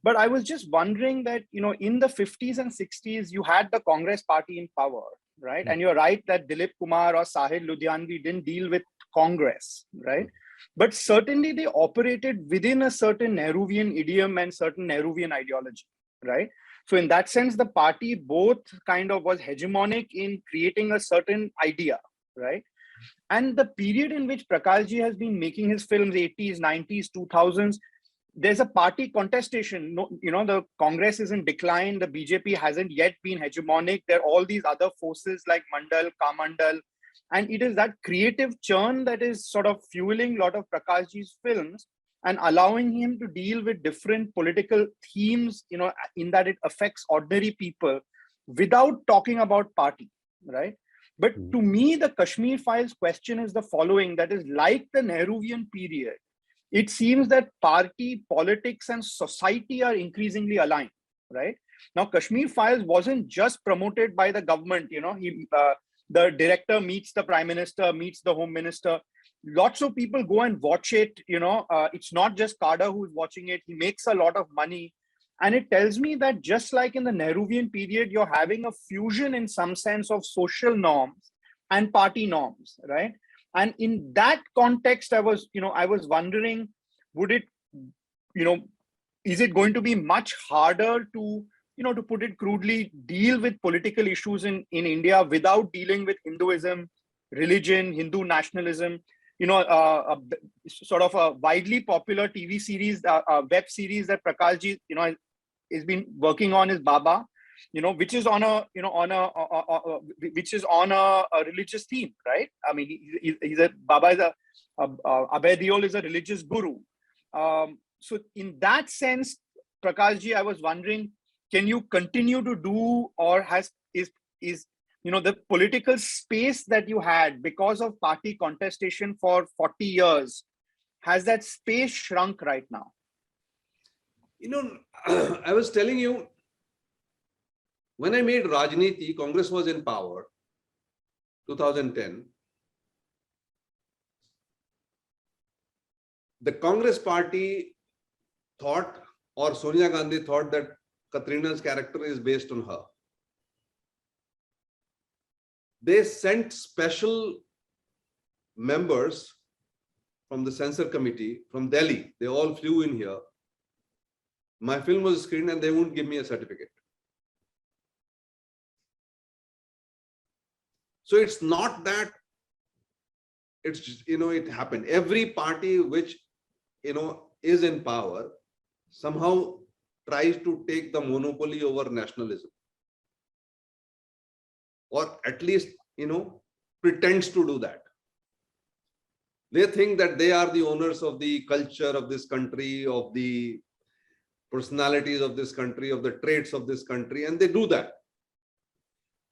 But I was just wondering that, in the 50s and 60s, you had the Congress party in power, right? And you're right that Dilip Kumar or Sahil Ludhianvi didn't deal with Congress, right? But certainly they operated within a certain Nehruvian idiom and certain Nehruvian ideology, right? So in that sense, the party both kind of was hegemonic in creating a certain idea, right? And the period in which Prakash Ji has been making his films, 80s, 90s, 2000s, there's a party contestation. No, the Congress is in decline. The BJP hasn't yet been hegemonic. There are all these other forces like Mandal, Kamandal. And it is that creative churn that is sort of fueling a lot of Prakash Ji's films and allowing him to deal with different political themes, in that it affects ordinary people without talking about party, right? But to me, the Kashmir Files question is the following, that is like the Nehruvian period. It seems that party, politics, and society are increasingly aligned, right? Now, Kashmir Files wasn't just promoted by the government, the director meets the prime minister, meets the home minister. Lots of people go and watch it, it's not just Kada who's watching it. He makes a lot of money. And it tells me that just like in the Nehruvian period, you're having a fusion in some sense of social norms and party norms, right? And in that context, I was wondering, would it, is it going to be much harder to, to put it crudely, deal with political issues in India without dealing with Hinduism, religion, Hindu nationalism? Sort of a widely popular TV series, web series that Prakash Ji, has been working on is Baba, which is on a, which is on a religious theme, right? I mean, he's a Baba is a Abhay Deol is a religious guru. So in that sense, Prakash Ji, I was wondering, can you continue to do, or is the political space that you had because of party contestation for 40 years, has that space shrunk right now? I was telling you, when I made Rajniti, Congress was in power, 2010. The Congress party thought, or Sonia Gandhi thought, that Katrina's character is based on her. They sent special members from the censor committee from Delhi. They all flew in here. My film was screened and they wouldn't give me a certificate. So it's not that it's just, it happened. Every party which, is in power somehow tries to take the monopoly over nationalism, or at least, pretends to do that. They think that they are the owners of the culture of this country, of the personalities of this country, of the traits of this country, and they do that.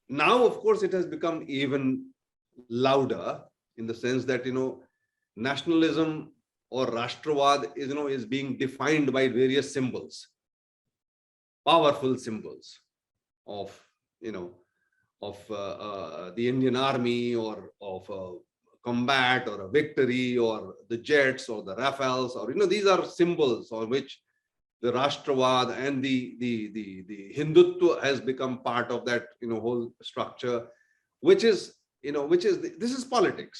Now, of course, it has become even louder in the sense that, nationalism or Rashtravad is being defined by various symbols, powerful symbols of, the Indian Army, or of combat or a victory or the jets or the Rafales, or, these are symbols on which the Rashtravad and the Hindutva has become part of that, whole structure, which is, this is politics.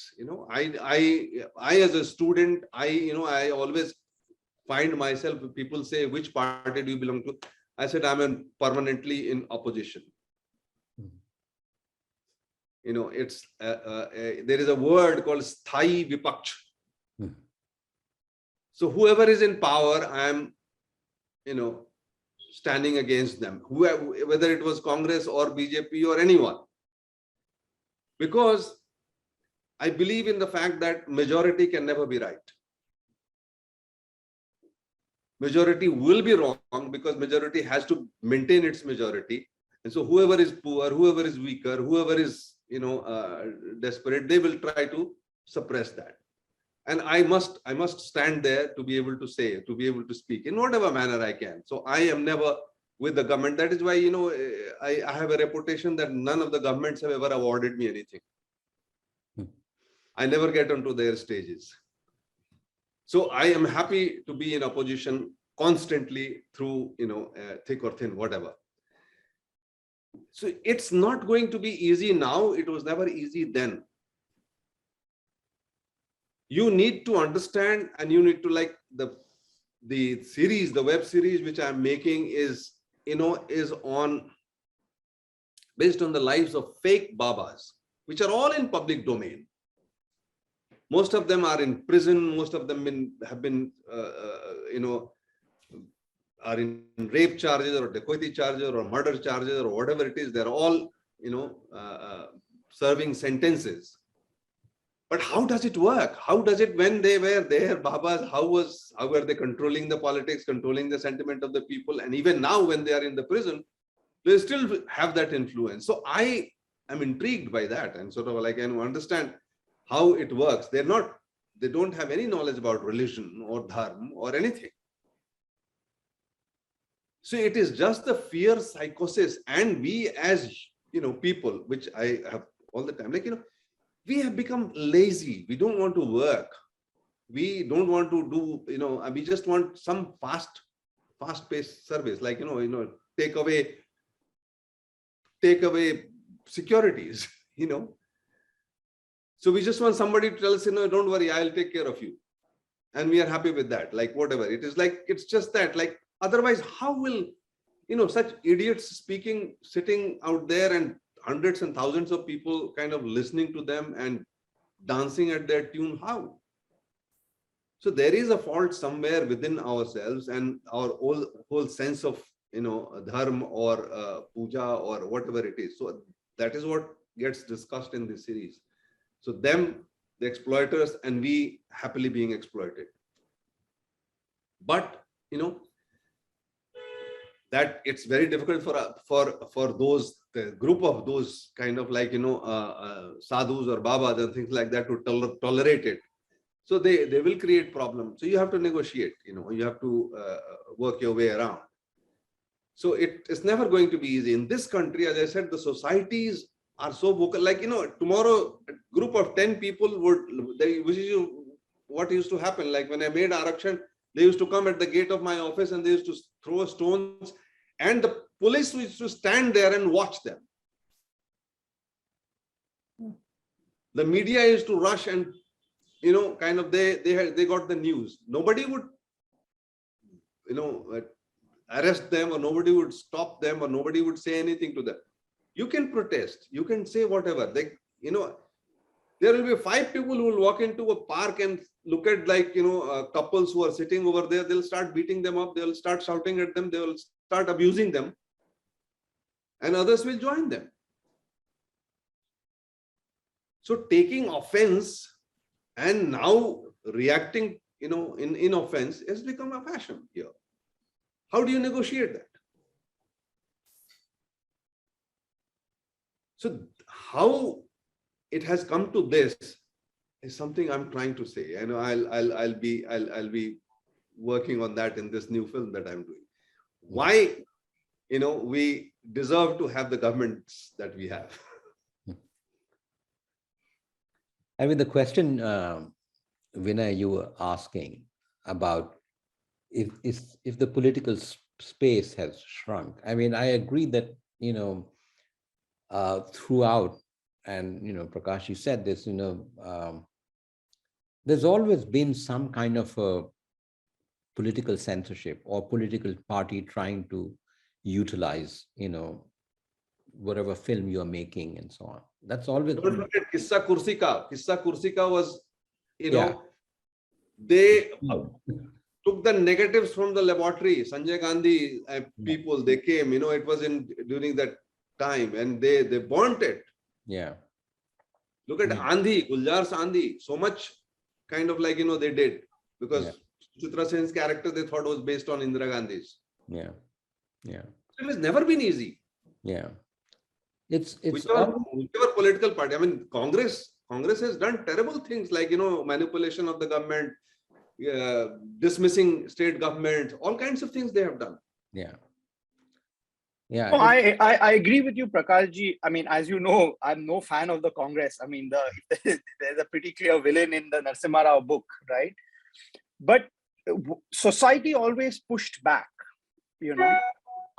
I as a student, I always find myself, people say, which party do you belong to? I said, I'm permanently in opposition. It's there is a word called sthai vipaksh. So whoever is in power, I'm, standing against them, whether it was Congress or BJP or anyone, because I believe in the fact that majority can never be right. Majority will be wrong because majority has to maintain its majority. And so whoever is poor, whoever is weaker, whoever is, desperate, they will try to suppress that. And I must stand there to be able to say, to be able to speak in whatever manner I can. So I am never with the government. That is why, I have a reputation that none of the governments have ever awarded me anything. I never get onto their stages. So I am happy to be in opposition constantly through, thick or thin, whatever. So it's not going to be easy now. It was never easy then. You need to understand, and you need to, like, the series, the web series which I'm making is, is based on the lives of fake Babas, which are all in public domain. Most of them are in prison. Most of them have been, are in rape charges or dacoity charges or murder charges or whatever it is. They're all, serving sentences. But how does it work? How does it, when they were there, Babas, how were they controlling the politics, controlling the sentiment of the people? And even now, when they are in the prison, they still have that influence. So I am intrigued by that, and sort of like, I understand how it works. They don't have any knowledge about religion or dharma or anything. So it is just the fear psychosis, and we as, people, which I have all the time, like, we have become lazy. We don't want to work. We don't want to do, we just want some fast-paced service, like, take away securities, So we just want somebody to tell us, don't worry, I'll take care of you. And we are happy with that, like, whatever. It is like, it's just that, like, otherwise, how will, such idiots sitting out there, and hundreds and thousands of people kind of listening to them and dancing at their tune, how? So there is a fault somewhere within ourselves, and our whole sense of, dharma or puja or whatever it is. So that is what gets discussed in this series. So them, the exploiters, and we happily being exploited. But, that it's very difficult for those, the group of those kind of like, sadhus or babas and things like that to tolerate it. So they will create problems. So you have to negotiate, you have to work your way around. So it's never going to be easy. In this country, as I said, the societies are so vocal, like, tomorrow a group of 10 people what used to happen, like when I made Arakshan, they used to come at the gate of my office and they used to throw stones, and the police used to stand there and watch them. The media used to rush and, kind of they got the news. Nobody would, arrest them, or nobody would stop them, or nobody would say anything to them. You can protest, you can say whatever. There will be 5 people who will walk into a park and look at, like, couples who are sitting over there. They'll start beating them up. They'll start shouting at them. They will start abusing them, and others will join them. So taking offense and now reacting, in offense has become a fashion here. How do you negotiate that? So how it has come to this is something I'm trying to say. I'll be working on that in this new film that I'm doing. Why, we deserve to have the governments that we have. I mean, the question, Vinay, you were asking about if the political space has shrunk. I mean, I agree that, throughout, and, Prakash, you said this, there's always been some kind of a political censorship or political party trying to utilize, whatever film you're making and so on. That's always Don't been. forget Kissa Kursi Ka. Kissa Kursi Ka was, Yeah. they took the negatives from the laboratory. Sanjay Gandhi people, they came, it was during that time, and they burnt it. Yeah. Look at Andhi, Guljar's Andhi. So much kind of they did, because Chitra Sen's character they thought was based on Indira Gandhi's. Yeah. Yeah. So it has never been easy. Yeah. It's whichever political party. I mean, Congress has done terrible things like, manipulation of the government, dismissing state government, all kinds of things they have done. Yeah. Yeah. No, I agree with you, Prakash Ji. I mean, as you know, I'm no fan of the Congress. I mean, there's a pretty clear villain in the Narasimha Rao book, right? But society always pushed back,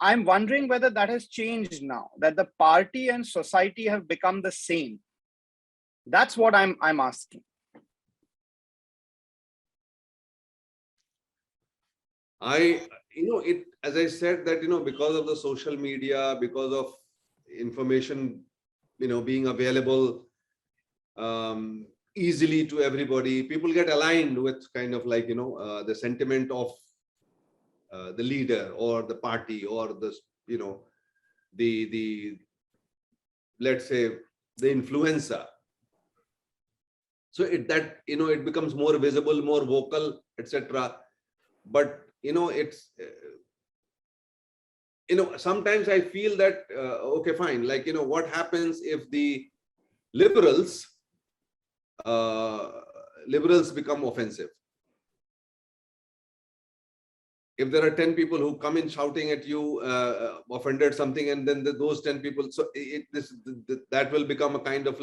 I'm wondering whether that has changed now, that the party and society have become the same. That's what I'm asking. As I said that, because of the social media, because of information, being available easily to everybody, people get aligned with kind of the sentiment of the leader or the party or the let's say the influencer. So it becomes more visible, more vocal, etc. But it's sometimes I feel that okay, fine, what happens if the liberals become offensive? If there are 10 people who come in shouting at you, offended something, and then those 10 people, so that will become a kind of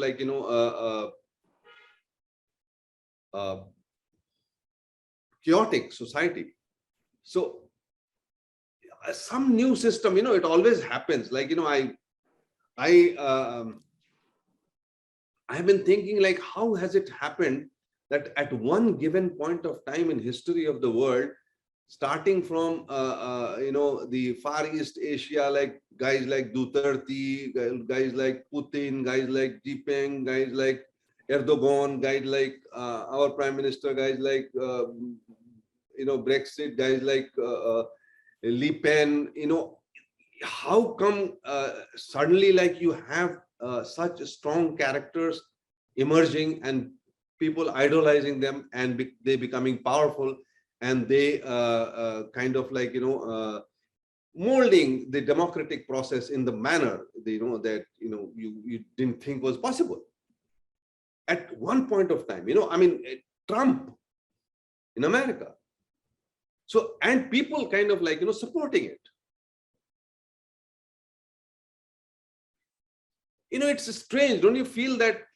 chaotic society. So some new system, it always happens. I have been thinking, how has it happened that at one given point of time in history of the world, starting from the Far East Asia, like guys like Duterte, guys like Putin, guys like Jinping, guys like Erdogan, guys like our Prime Minister, guys like Brexit, guys like Le Pen, how come suddenly you have such strong characters emerging and people idolizing them, and they becoming powerful, and they kind of molding the democratic process in the manner that you didn't think was possible at one point of time. I mean, Trump in America. So, and people kind of supporting it. It's strange. Don't you feel that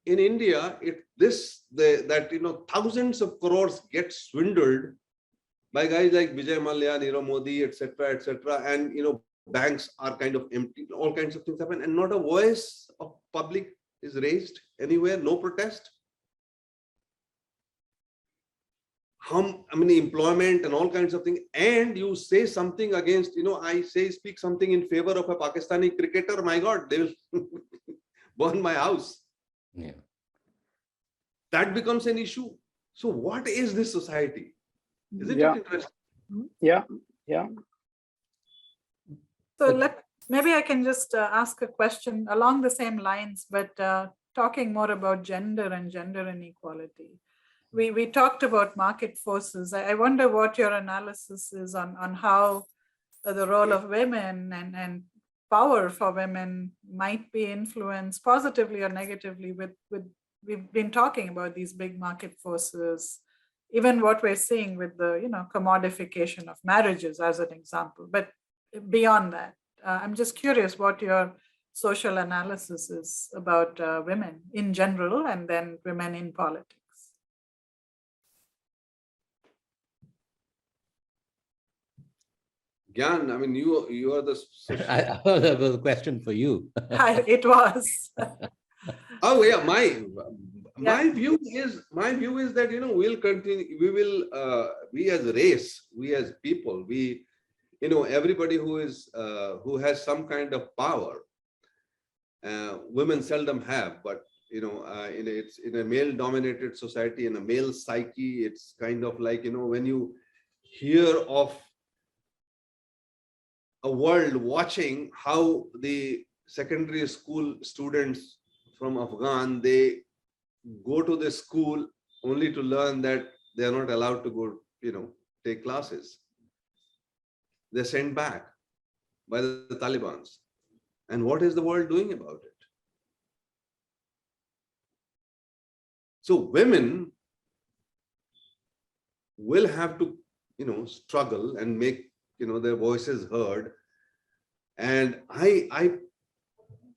in India, thousands of crores get swindled by guys like Vijay Mallya, Nirav Modi, etc., and banks are kind of empty. All kinds of things happen, and not a voice of public is raised anywhere. No protest. Employment and all kinds of things, and you say something against, speak something in favor of a Pakistani cricketer, my God, they will burn my house. Yeah. That becomes an issue. So what is this society? Isn't it interesting? Yeah. So maybe I can just ask a question along the same lines, but talking more about gender and gender inequality. We talked about market forces. I wonder what your analysis is on how the role of women and power for women might be influenced positively or negatively with we've been talking about these big market forces, even what we're seeing with the commodification of marriages as an example. But beyond that, I'm just curious what your social analyses about women in general and then women in politics. Gyan, I mean, you are the I thought that was a question for you. It was. Oh yeah, Yeah. my view is that we'll continue. We as a race, we as people, everybody who has some kind of power. Women seldom have, but it's in a male-dominated society, in a male psyche, it's kind of like when you hear of a world watching how the secondary school students from Afghan, they go to the school only to learn that they are not allowed to go, take classes. They're sent back by the Taliban. And what is the world doing about it? So women will have to, struggle and make, their voices heard. And I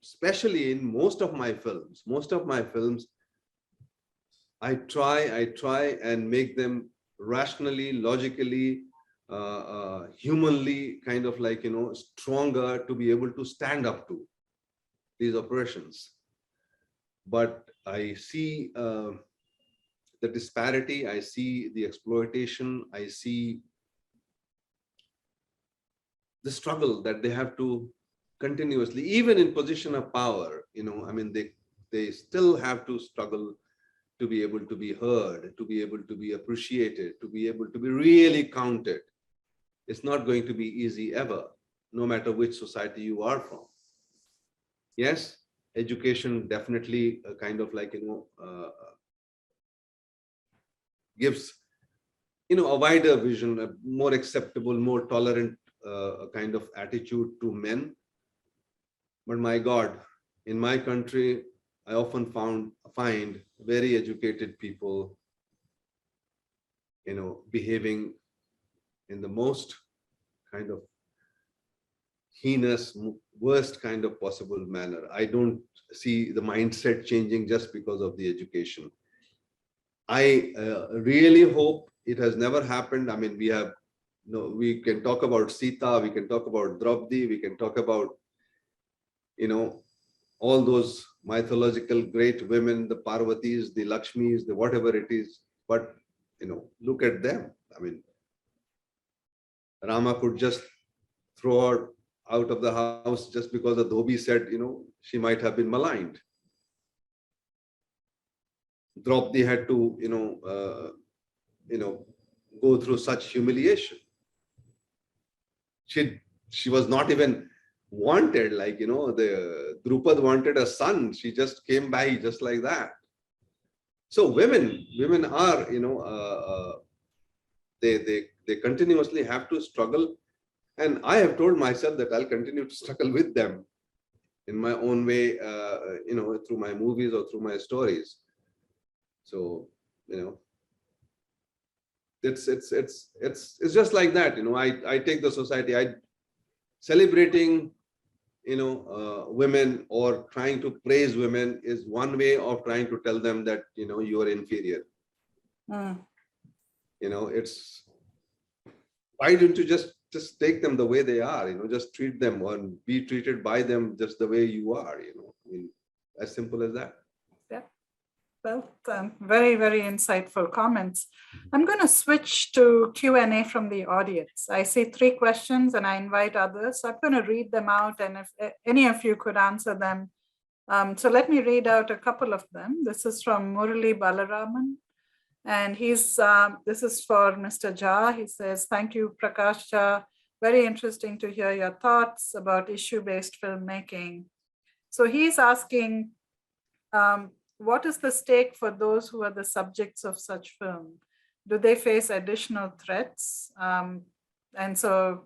especially in most of my films, I try and make them rationally, logically, humanly kind of like, stronger to be able to stand up to these oppressions. But I see the disparity, I see the exploitation, I see the struggle that they have to continuously, even in position of power, I mean, they still have to struggle to be able to be heard, to be able to be appreciated, to be able to be really counted. It's not going to be easy ever, no matter which society you are from. Yes, education definitely kind of like, gives, a wider vision, a more acceptable, more tolerant kind of attitude to men. But my God, in my country, I often find very educated people, behaving in the most kind of heinous, worst kind of possible manner. I don't see the mindset changing just because of the education. I really hope it has never happened. I mean, we can talk about Sita, we can talk about Draupadi, we can talk about, all those mythological great women, the Parvatis, the Lakshmis, the whatever it is. But, look at them. I mean, Rama could just throw her out of the house just because the dhobi said, she might have been maligned. Draupadi had to, go through such humiliation. She was not even wanted, like, the Drupad wanted a son. She just came by just like that. So women are, they continuously have to struggle. And I have told myself that I'll continue to struggle with them in my own way, through my movies or through my stories. So, it's just like that. I take the society, celebrating, women or trying to praise women is one way of trying to tell them that, you are inferior. It's, why don't you just take them the way they are, just treat them or be treated by them just the way you are, I mean, as simple as that. Yeah. Well, very, very insightful comments. I'm going to switch to Q&A from the audience. I see 3 questions and I invite others. So I'm going to read them out, and if any of you could answer them. So let me read out a couple of them. This is from Murali Balaraman. And this is for Mr. Jha. He says, thank you, Prakash Jha. Very interesting to hear your thoughts about issue-based filmmaking. So he's asking, what is the stake for those who are the subjects of such film? Do they face additional threats? And so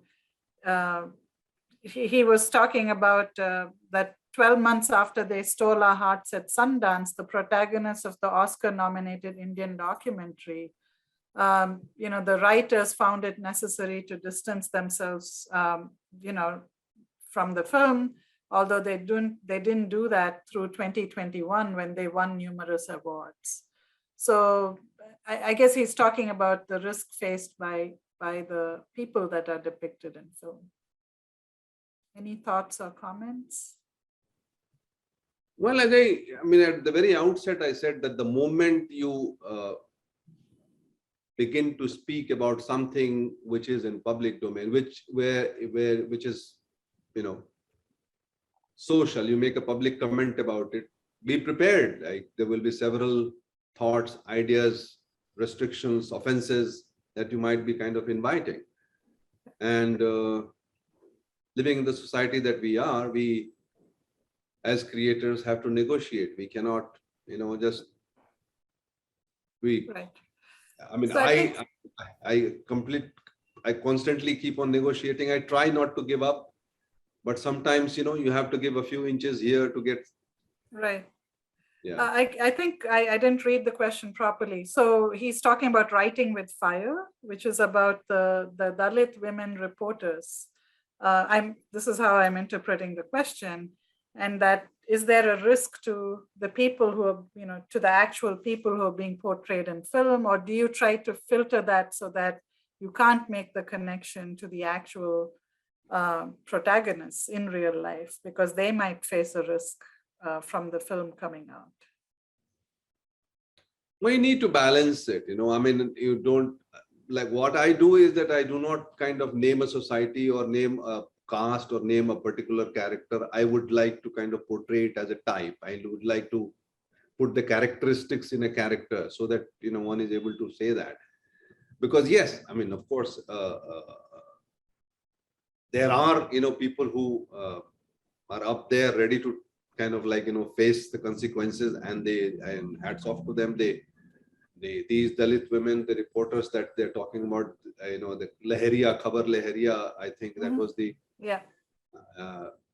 he was talking about that 12 months after they stole our hearts at Sundance, the protagonist of the Oscar-nominated Indian documentary, the writers found it necessary to distance themselves, from the film, although they didn't do that through 2021 when they won numerous awards. So I guess he's talking about the risk faced by the people that are depicted in film. Any thoughts or comments? Well, I mean, at the very outset, I said that the moment you begin to speak about something which is in public domain, which is, you know, social, you make a public comment about it, be prepared. Like there will be several thoughts, ideas, restrictions, offenses that you might be kind of inviting. And living in the society that we are, we as creators have to negotiate. We cannot, you know, just Right. I mean, So I constantly keep on negotiating. I try not to give up, but sometimes, you know, you have to give a few inches here to get. Right. Yeah. I think I didn't read the question properly. So he's talking about Writing with Fire, which is about the Dalit women reporters. This is how I'm interpreting the question. And that, is there a risk to the people who are, you know, to the actual people who are being portrayed in film, or do you try to filter that so that you can't make the connection to the actual protagonists in real life because they might face a risk from the film coming out? We need to balance it, you know. I mean, you don't, like, what I do is that I do not kind of name a society or name a cast or name a particular character. I would like to kind of portray it as a type. I would like to put the characteristics in a character so that, you know, one is able to say that. Because yes, I mean, of course, there are, you know, people who are up there ready to kind of like, you know, face the consequences, and hats off to them. These Dalit women, the reporters that they're talking about, you know, the Leheria, Khabar Leheria, I think that was the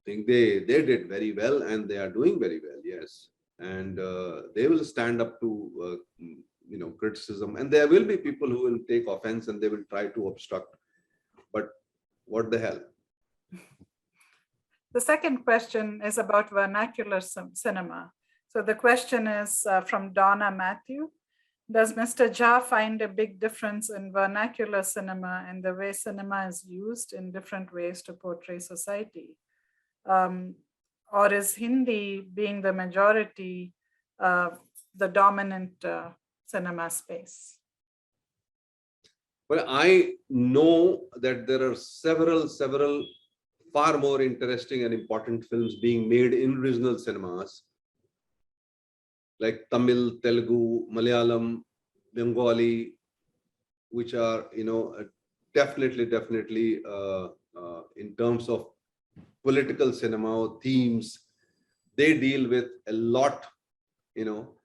thing. They did very well, and they are doing very well, yes. And they will stand up to, you know, criticism, and there will be people who will take offense and they will try to obstruct. But what the hell? The second question is about vernacular cinema. So the question is from Donna Matthew. Does Mr. Jha find a big difference in vernacular cinema and the way cinema is used in different ways to portray society? Or is Hindi, being the majority, the dominant cinema space? Well, I know that there are several far more interesting and important films being made in regional cinemas, like Tamil, Telugu, Malayalam, Bengali, which are, you know, definitely in terms of political cinema or themes, they deal with a lot, you know,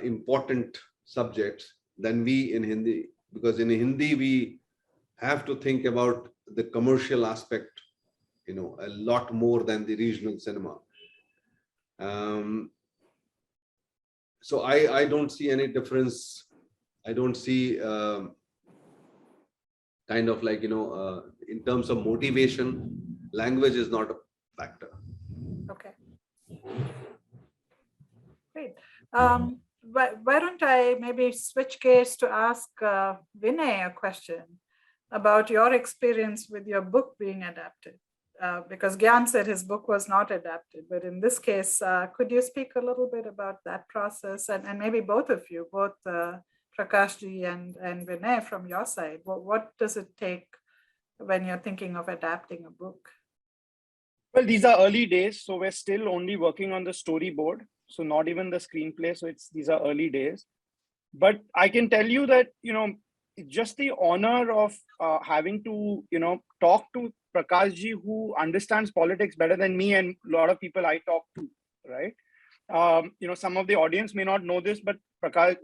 important subjects than we in Hindi. Because in Hindi, we have to think about the commercial aspect, you know, a lot more than the regional cinema. So I don't see any difference. I don't see kind of like, you know, in terms of motivation, language is not a factor. Okay. Great. Why don't I maybe switch gears to ask Vinay a question about your experience with your book being adapted? Because Gyan said his book was not adapted, but in this case, could you speak a little bit about that process, and maybe both of you, both Prakash Jha and Vinay, from your side, what does it take when you're thinking of adapting a book? Well, these are early days, so we're still only working on the storyboard, so not even the screenplay. So these are early days, but I can tell you that, you know, just the honor of having to, you know, talk to Prakash Ji, who understands politics better than me and a lot of people I talk to, right? You know, some of the audience may not know this, but Prakash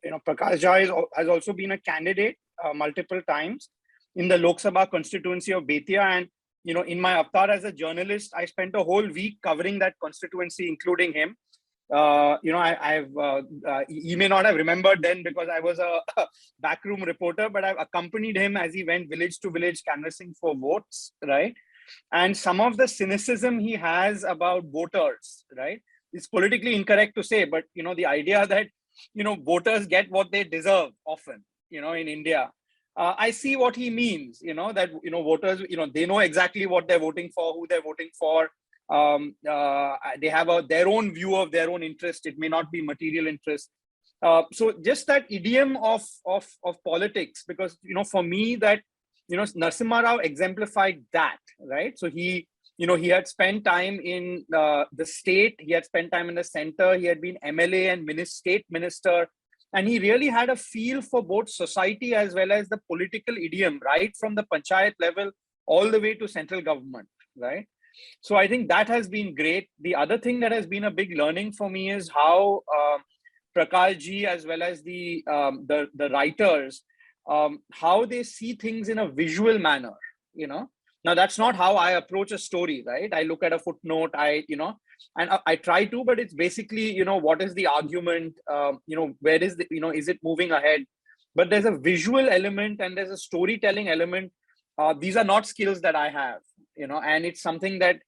Jha has also been a candidate multiple times in the Lok Sabha constituency of Betia. And, you know, in my avatar as a journalist, I spent a whole week covering that constituency, including him. You know, he may not have remembered then because I was a backroom reporter, but I've accompanied him as he went village to village canvassing for votes, right? And some of the cynicism he has about voters, right? It's politically incorrect to say, but the idea that voters get what they deserve often, in India. I see what he means, that voters, they know exactly what they're voting for, who they're voting for. They have their own view of their own interest. It may not be material interest. So just that idiom of politics, because for me that Narasimha Rao exemplified that, right? So he had spent time in the state, he had spent time in the center, he had been MLA and state minister, and he really had a feel for both society as well as the political idiom, right from the panchayat level all the way to central government, right? So I think that has been great. The other thing that has been a big learning for me is how Prakash Ji as well as the writers, how they see things in a visual manner. Now that's not how I approach a story, right? I look at a footnote, and I try to, but it's basically, what is the argument? Where is is it moving ahead? But there's a visual element and there's a storytelling element. These are not skills that I have, and it's something that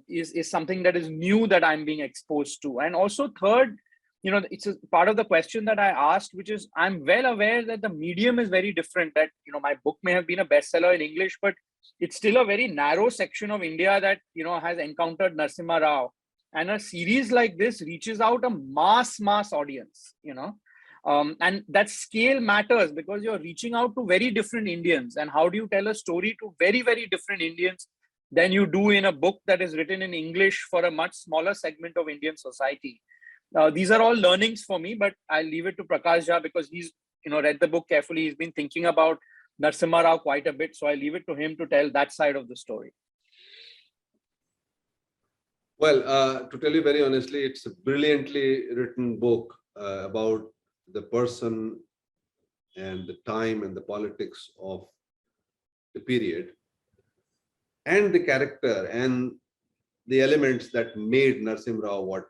is something that is new that I'm being exposed to. And also third, it's a part of the question that I asked, which is I'm well aware that the medium is very different, that, my book may have been a bestseller in English, but it's still a very narrow section of India that, has encountered Narasimha Rao. And a series like this reaches out a mass audience, and that scale matters because you're reaching out to very different Indians. And how do you tell a story to very, very different Indians than you do in a book that is written in English for a much smaller segment of Indian society? These are all learnings for me, but I'll leave it to Prakash Jha because he's read the book carefully. He's been thinking about Narasimha Rao quite a bit. So I leave it to him to tell that side of the story. Well, to tell you very honestly, it's a brilliantly written book about the person and the time and the politics of the period and the character and the elements that made Narasimha Rao what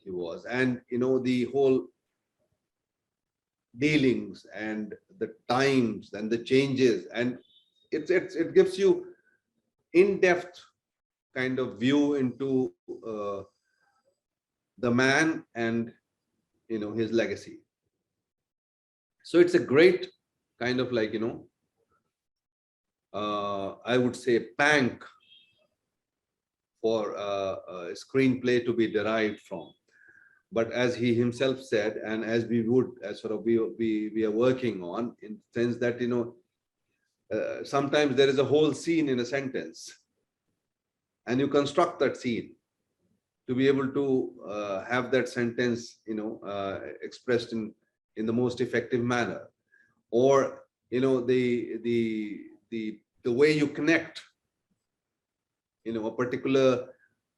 he was, and the whole dealings and the times and the changes, and it gives you in-depth kind of view into the man and his legacy. So it's a great kind of like I would say bank for a screenplay to be derived from. But as he himself said, and as we would, as sort of we are working on, in the sense that sometimes there is a whole scene in a sentence, and you construct that scene to be able to have that sentence expressed in the most effective manner, or the way you connect a particular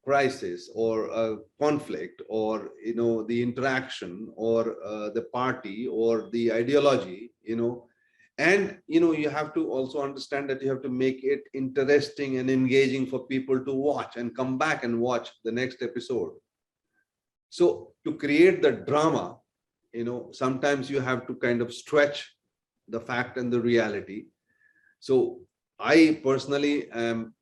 crisis or a conflict, or the interaction, or the party, or the ideology, and you have to also understand that you have to make it interesting and engaging for people to watch and come back and watch the next episode. So to create the drama, sometimes you have to kind of stretch the fact and the reality. So I personally am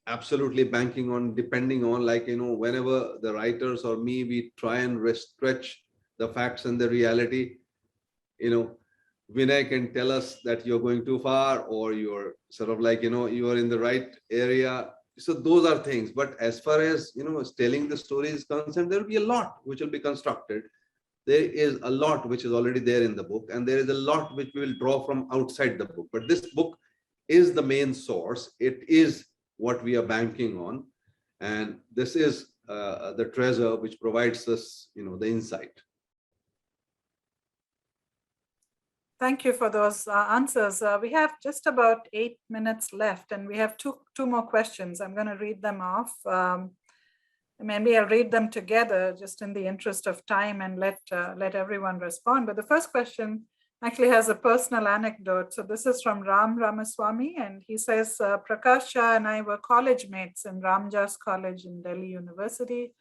absolutely banking on, depending on, like, whenever the writers or me, we try and stretch the facts and the reality, Vinay can tell us that you're going too far, or you're sort of like, you are in the right area. So those are things. But as far as, telling the story is concerned, there will be a lot which will be constructed. There is a lot which is already there in the book, and there is a lot which we will draw from outside the book. But this book is the main source. It is what we are banking on, and this is the treasure which provides us the insight. Thank you for those answers. We have just about 8 minutes left, and we have two more questions. I'm going to read them off. Maybe I'll read them together just in the interest of time, and let everyone respond. But the first question actually has a personal anecdote. So this is from Ram Ramaswamy, and he says, Prakash Jha and I were college mates in Ramjas College in Delhi University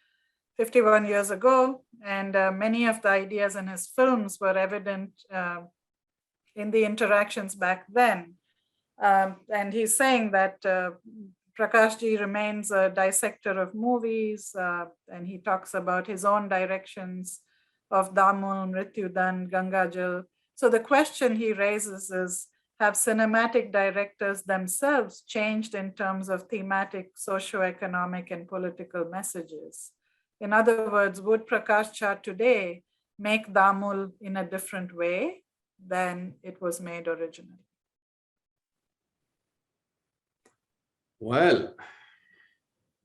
51 years ago, and many of the ideas in his films were evident in the interactions back then. And he's saying that Prakash Ji remains a dissector of movies, and he talks about his own directions of Damul, Mrityudan, Gangajal. So the question he raises is, have cinematic directors themselves changed in terms of thematic, socio-economic, and political messages? In other words, would Prakash Jha today make Damul in a different way than it was made originally? Well,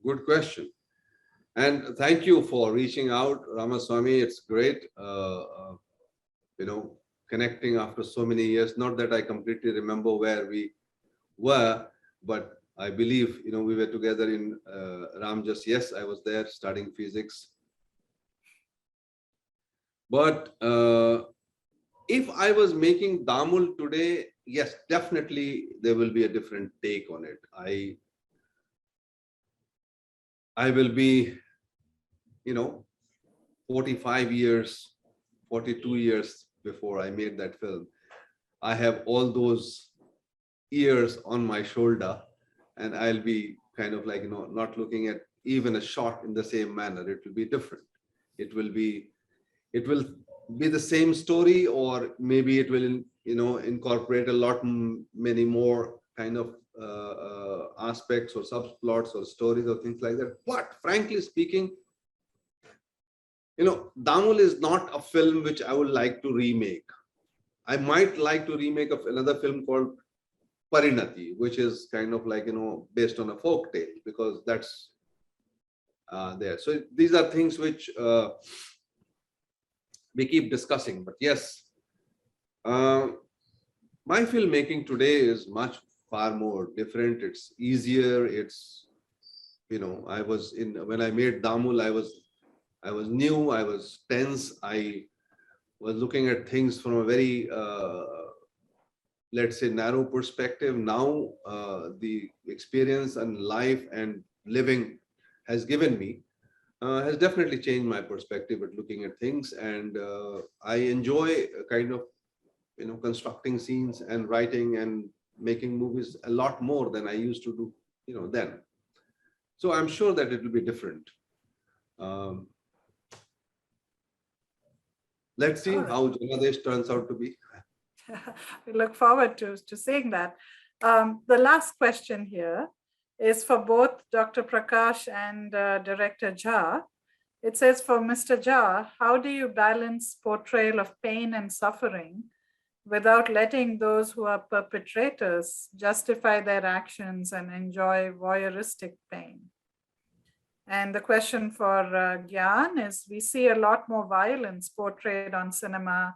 good question. And thank you for reaching out, Ramaswamy. It's great, connecting after so many years. Not that I completely remember where we were, but I believe, we were together in Ramjas. Yes, I was there studying physics. But if I was making Damul today, yes, definitely there will be a different take on it. I will be, 45 years, 42 years before I made that film. I have all those years on my shoulder, and I'll be kind of like, not looking at even a shot in the same manner. It will be different. It will be the same story, or maybe it will, incorporate a lot many more kind of aspects or subplots or stories or things like that. But frankly speaking, Damul is not a film which I would like to remake. I might like to remake another film called Parinati, which is kind of like, based on a folk tale, because that's there. So these are things which we keep discussing. But yes, my filmmaking today is far more different. It's easier. It's, when I made Damul, I was new, I was tense. I was looking at things from a very, let's say, narrow perspective. Now, the experience and life and living has given me, has definitely changed my perspective at looking at things. And I enjoy kind of, constructing scenes and writing and making movies a lot more than I used to do, then. So I'm sure that it will be different. Let's see how Janadesh turns out to be. We look forward to seeing that. The last question here is for both Dr. Prakash and Director Jha. It says, for Mr. Jha, how do you balance portrayal of pain and suffering without letting those who are perpetrators justify their actions and enjoy voyeuristic pain? And the question for Gyan is, we see a lot more violence portrayed on cinema.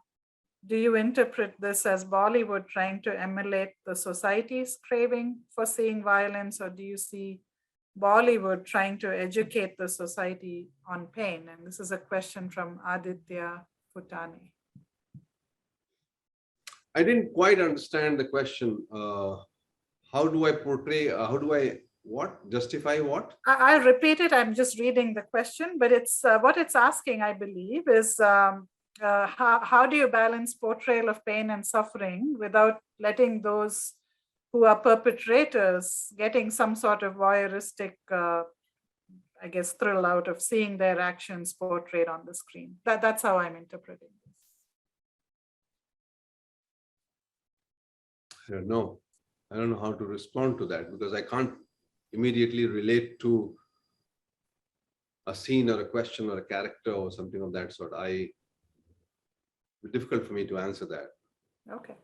Do you interpret this as Bollywood trying to emulate the society's craving for seeing violence, or do you see Bollywood trying to educate the society on pain? And this is a question from Aditya Futani. I didn't quite understand the question. How do I portray, justify what? I'll repeat it. I'm just reading the question, but it's what it's asking, I believe, is how do you balance portrayal of pain and suffering without letting those who are perpetrators getting some sort of voyeuristic, I guess, thrill out of seeing their actions portrayed on the screen? That's how I'm interpreting this. I don't know. I don't know how to respond to that, because I can't immediately relate to a scene or a question or a character or something of that sort. It's difficult for me to answer that. Okay.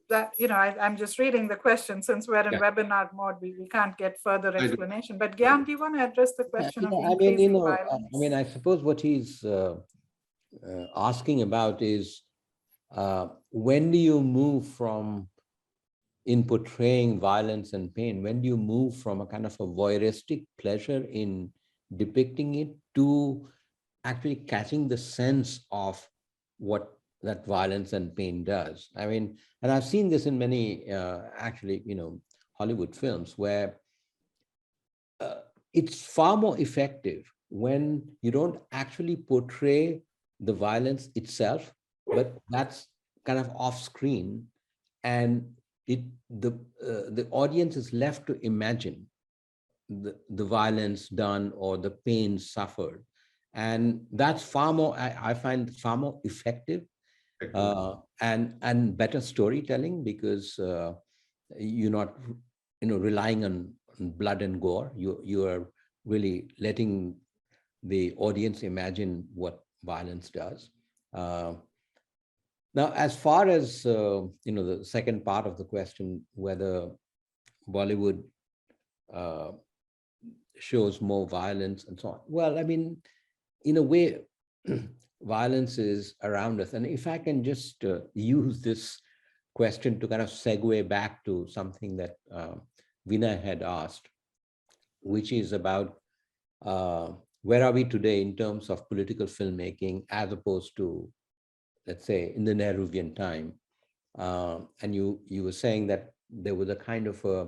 That, I'm just reading the question. Since we're in webinar mode, we can't get further explanation. But Gyan, do you want to address the question of increasing violence? I suppose what he's asking about is, when do you move from, in portraying violence and pain, when do you move from a kind of a voyeuristic pleasure in depicting it to actually catching the sense of what that violence and pain does? I mean, and I've seen this in many, actually, Hollywood films, where it's far more effective when you don't actually portray the violence itself, but that's kind of off screen, and it the audience is left to imagine the violence done or the pain suffered. And that's far more, I find far more effective and better storytelling, because you're not relying on blood and gore. You are really letting the audience imagine what violence does. Now, as far as the second part of the question, whether Bollywood shows more violence and so on. Well, I mean, in a way, violence is around us. And if I can just use this question to kind of segue back to something that Vinay had asked, which is about where are we today in terms of political filmmaking as opposed to, let's say, in the Nehruvian time. And you were saying that there was a kind of a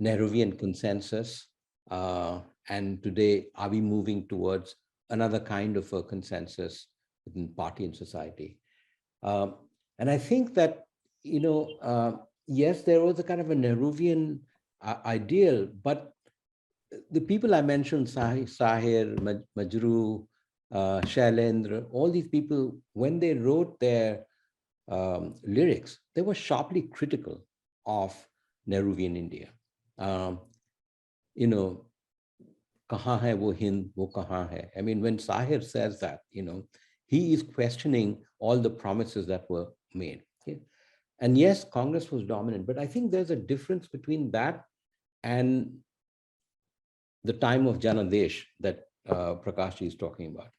Nehruvian consensus. And today, are we moving towards another kind of a consensus within party and society? And I think that, yes, there was a kind of a Nehruvian ideal, but the people I mentioned, Sahir, Majru, Shailendra, all these people, when they wrote their lyrics, they were sharply critical of Nehruvian India. Kahan hai wo Hind, wo kahan hai. I mean, when Sahir says that, he is questioning all the promises that were made. Okay? And yes, Congress was dominant, but I think there's a difference between that and the time of Janadesh that Prakash is talking about.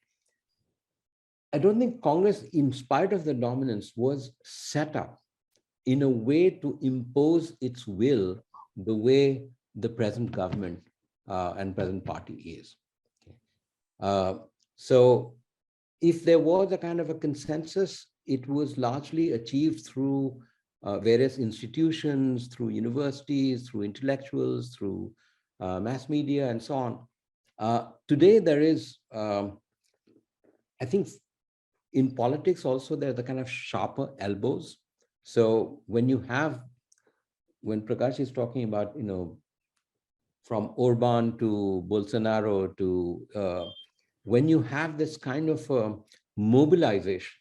I don't think Congress, in spite of the dominance, was set up in a way to impose its will the way the present government and present party is. So if there was a kind of a consensus, it was largely achieved through various institutions, through universities, through intellectuals, through mass media, and so on. Today, there is, I think, in politics also, there are the kind of sharper elbows. So when Prakash is talking about, from Orban to Bolsonaro to, when you have this kind of mobilization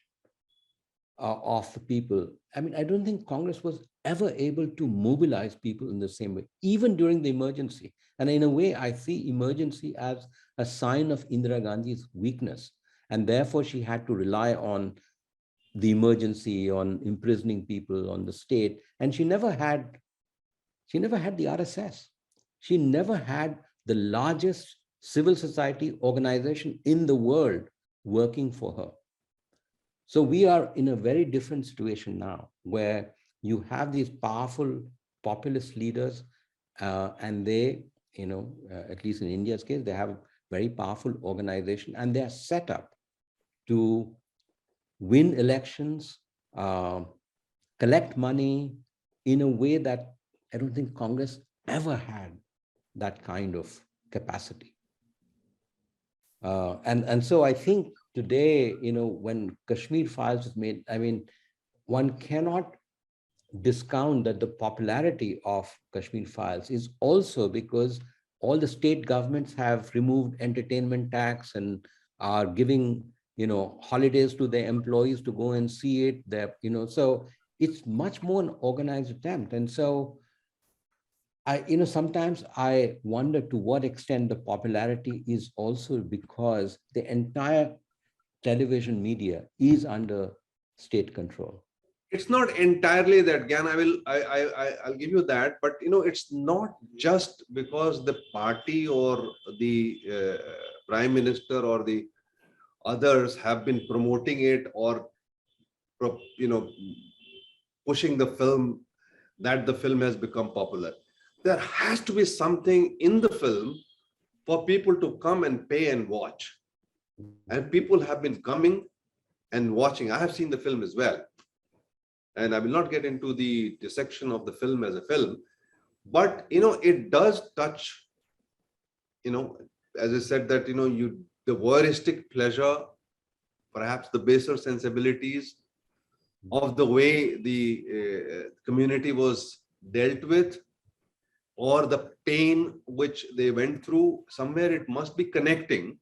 of the people, I mean, I don't think Congress was ever able to mobilize people in the same way, even during the emergency. And in a way, I see emergency as a sign of Indira Gandhi's weakness. And therefore, she had to rely on the emergency, on imprisoning people, on the state. And she never had the RSS. She never had the largest civil society organization in the world working for her. So we are in a very different situation now, where you have these powerful populist leaders, and they, at least in India's case, they have a very powerful organization, and they are set up to win elections, collect money in a way that I don't think Congress ever had that kind of capacity. And so I think today, when Kashmir Files was made, I mean, one cannot discount that the popularity of Kashmir Files is also because all the state governments have removed entertainment tax and are giving, holidays to their employees to go and see it. So it's much more an organized attempt. And so sometimes I wonder to what extent the popularity is also because the entire television media is under state control. It's not entirely that, Gyan. I'll give you that, but it's not just because the party or the prime minister or the others have been promoting it or pushing the film that the film has become popular. There has to be something in the film for people to come and pay and watch. And people have been coming and watching. I have seen the film as well. And I will not get into the dissection of the film as a film, but it does touch, as I said, that the voyeuristic pleasure, perhaps the baser sensibilities, of the way the community was dealt with, or the pain which they went through. Somewhere it must be connecting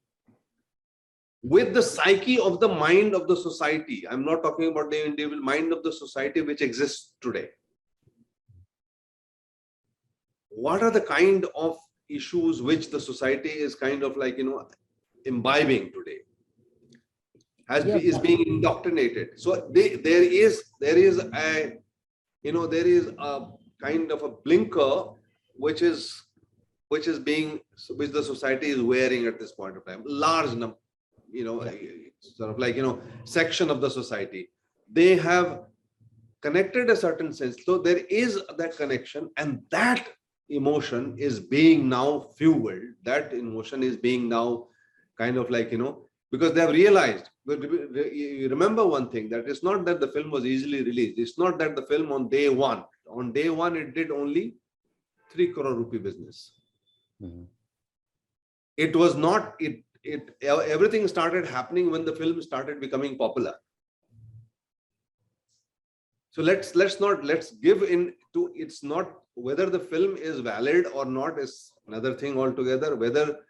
with the psyche of the mind of the society. I'm not talking about the individual mind of the society which exists today. What are the kind of issues which the society is kind of like, imbibing today? Is being indoctrinated. So there is a kind of a blinker which the society is wearing at this point of time. Large number, section of the society, they have connected a certain sense. So there is that connection, and that emotion is being now fueled. That emotion is being now kind of like, because they have realized. You remember one thing, that it's not that the film was easily released. It's not that the film on day one it did only 3 crore rupee business. Mhm. It was not, everything started happening when the film started becoming popular. So let's give in to, it's not whether the film is valid or not is another thing altogether. Whether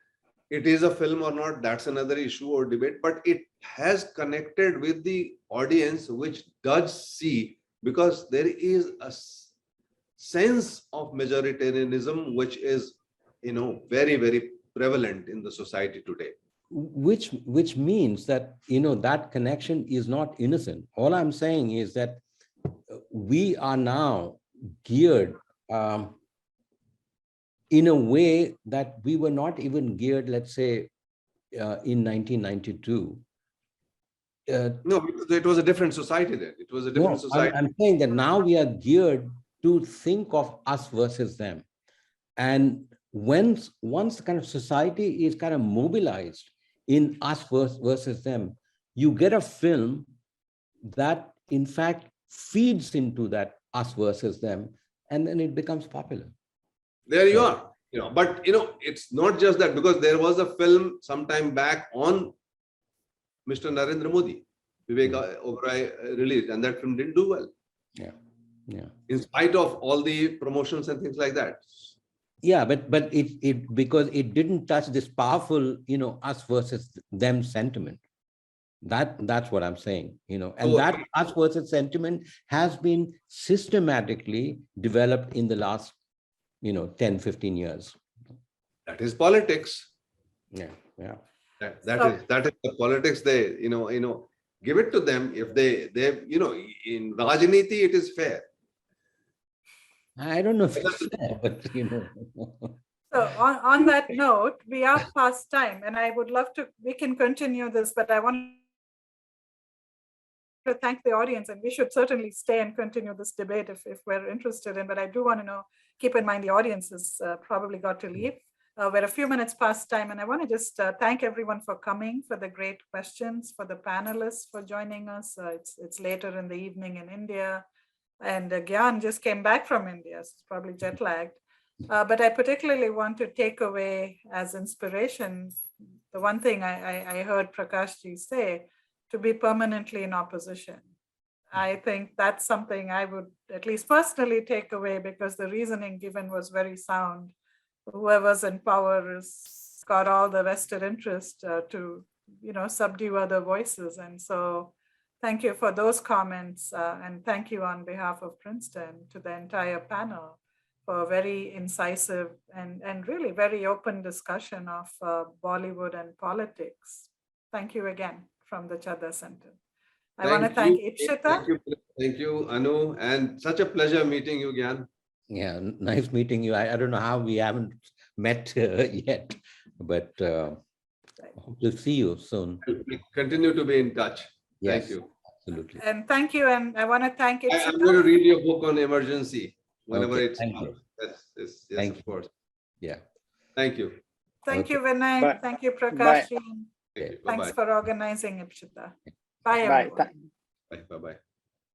it is a film or not, that's another issue or debate, but it has connected with the audience, which does see, because there is a sense of majoritarianism which is, very, very prevalent in the society today. Which means that, that connection is not innocent. All I'm saying is that we are now geared in a way that we were not even geared, let's say, in 1992. No, because it was a different society then. It was a different society. I'm saying that now we are geared to think of us versus them. And once the kind of society is kind of mobilized in us versus them, you get a film that in fact feeds into that us versus them, and then it becomes popular. There you are. But it's not just that, because there was a film sometime back on Mr. Narendra Modi, Vivek Oberoi released, and that film didn't do well. Yeah. In spite of all the promotions and things like that. Yeah, but it because it didn't touch this powerful, us versus them sentiment. That's what I'm saying, and that us versus sentiment has been systematically developed in the last, 10, 15 years. That is politics. Yeah. That is the politics. They, give it to them. If they in Rajniti, it is fair. I don't know if it's fair, but So on that note, we are past time, and I would love we can continue this, but I want to thank the audience, and we should certainly stay and continue this debate if we're interested in, but I do want to keep in mind the audience has probably got to leave. We're a few minutes past time, and I want to just thank everyone for coming, for the great questions, for the panelists for joining us. It's later in the evening in India, and Gyan just came back from India, so it's probably jet lagged. But I particularly want to take away as inspiration the one thing I heard Prakash Ji say, to be permanently in opposition. I think that's something I would at least personally take away, because the reasoning given was very sound. Whoever's in power has got all the vested interest to, subdue other voices. And so thank you for those comments. And thank you on behalf of Princeton to the entire panel for a very incisive and really very open discussion of Bollywood and politics. Thank you again from the Chadha Center. I want to thank Ipshita. Thank you, Anu, and such a pleasure meeting you, Gyan. Yeah, nice meeting you. I don't know how we haven't met yet, but hope to see you soon. We continue to be in touch. Yes, thank you. Absolutely. And thank you. And I want to thank Ipshita. I'm going to read your book on emergency whenever it's thank you. Yes, Thank of course. Yeah. Thank you. Thank you, Vinay. Bye. Thank you, Prakash. Thank you. Thanks Bye-bye. for organizing, Ipshita. Bye, Bye. everyone. Bye-bye.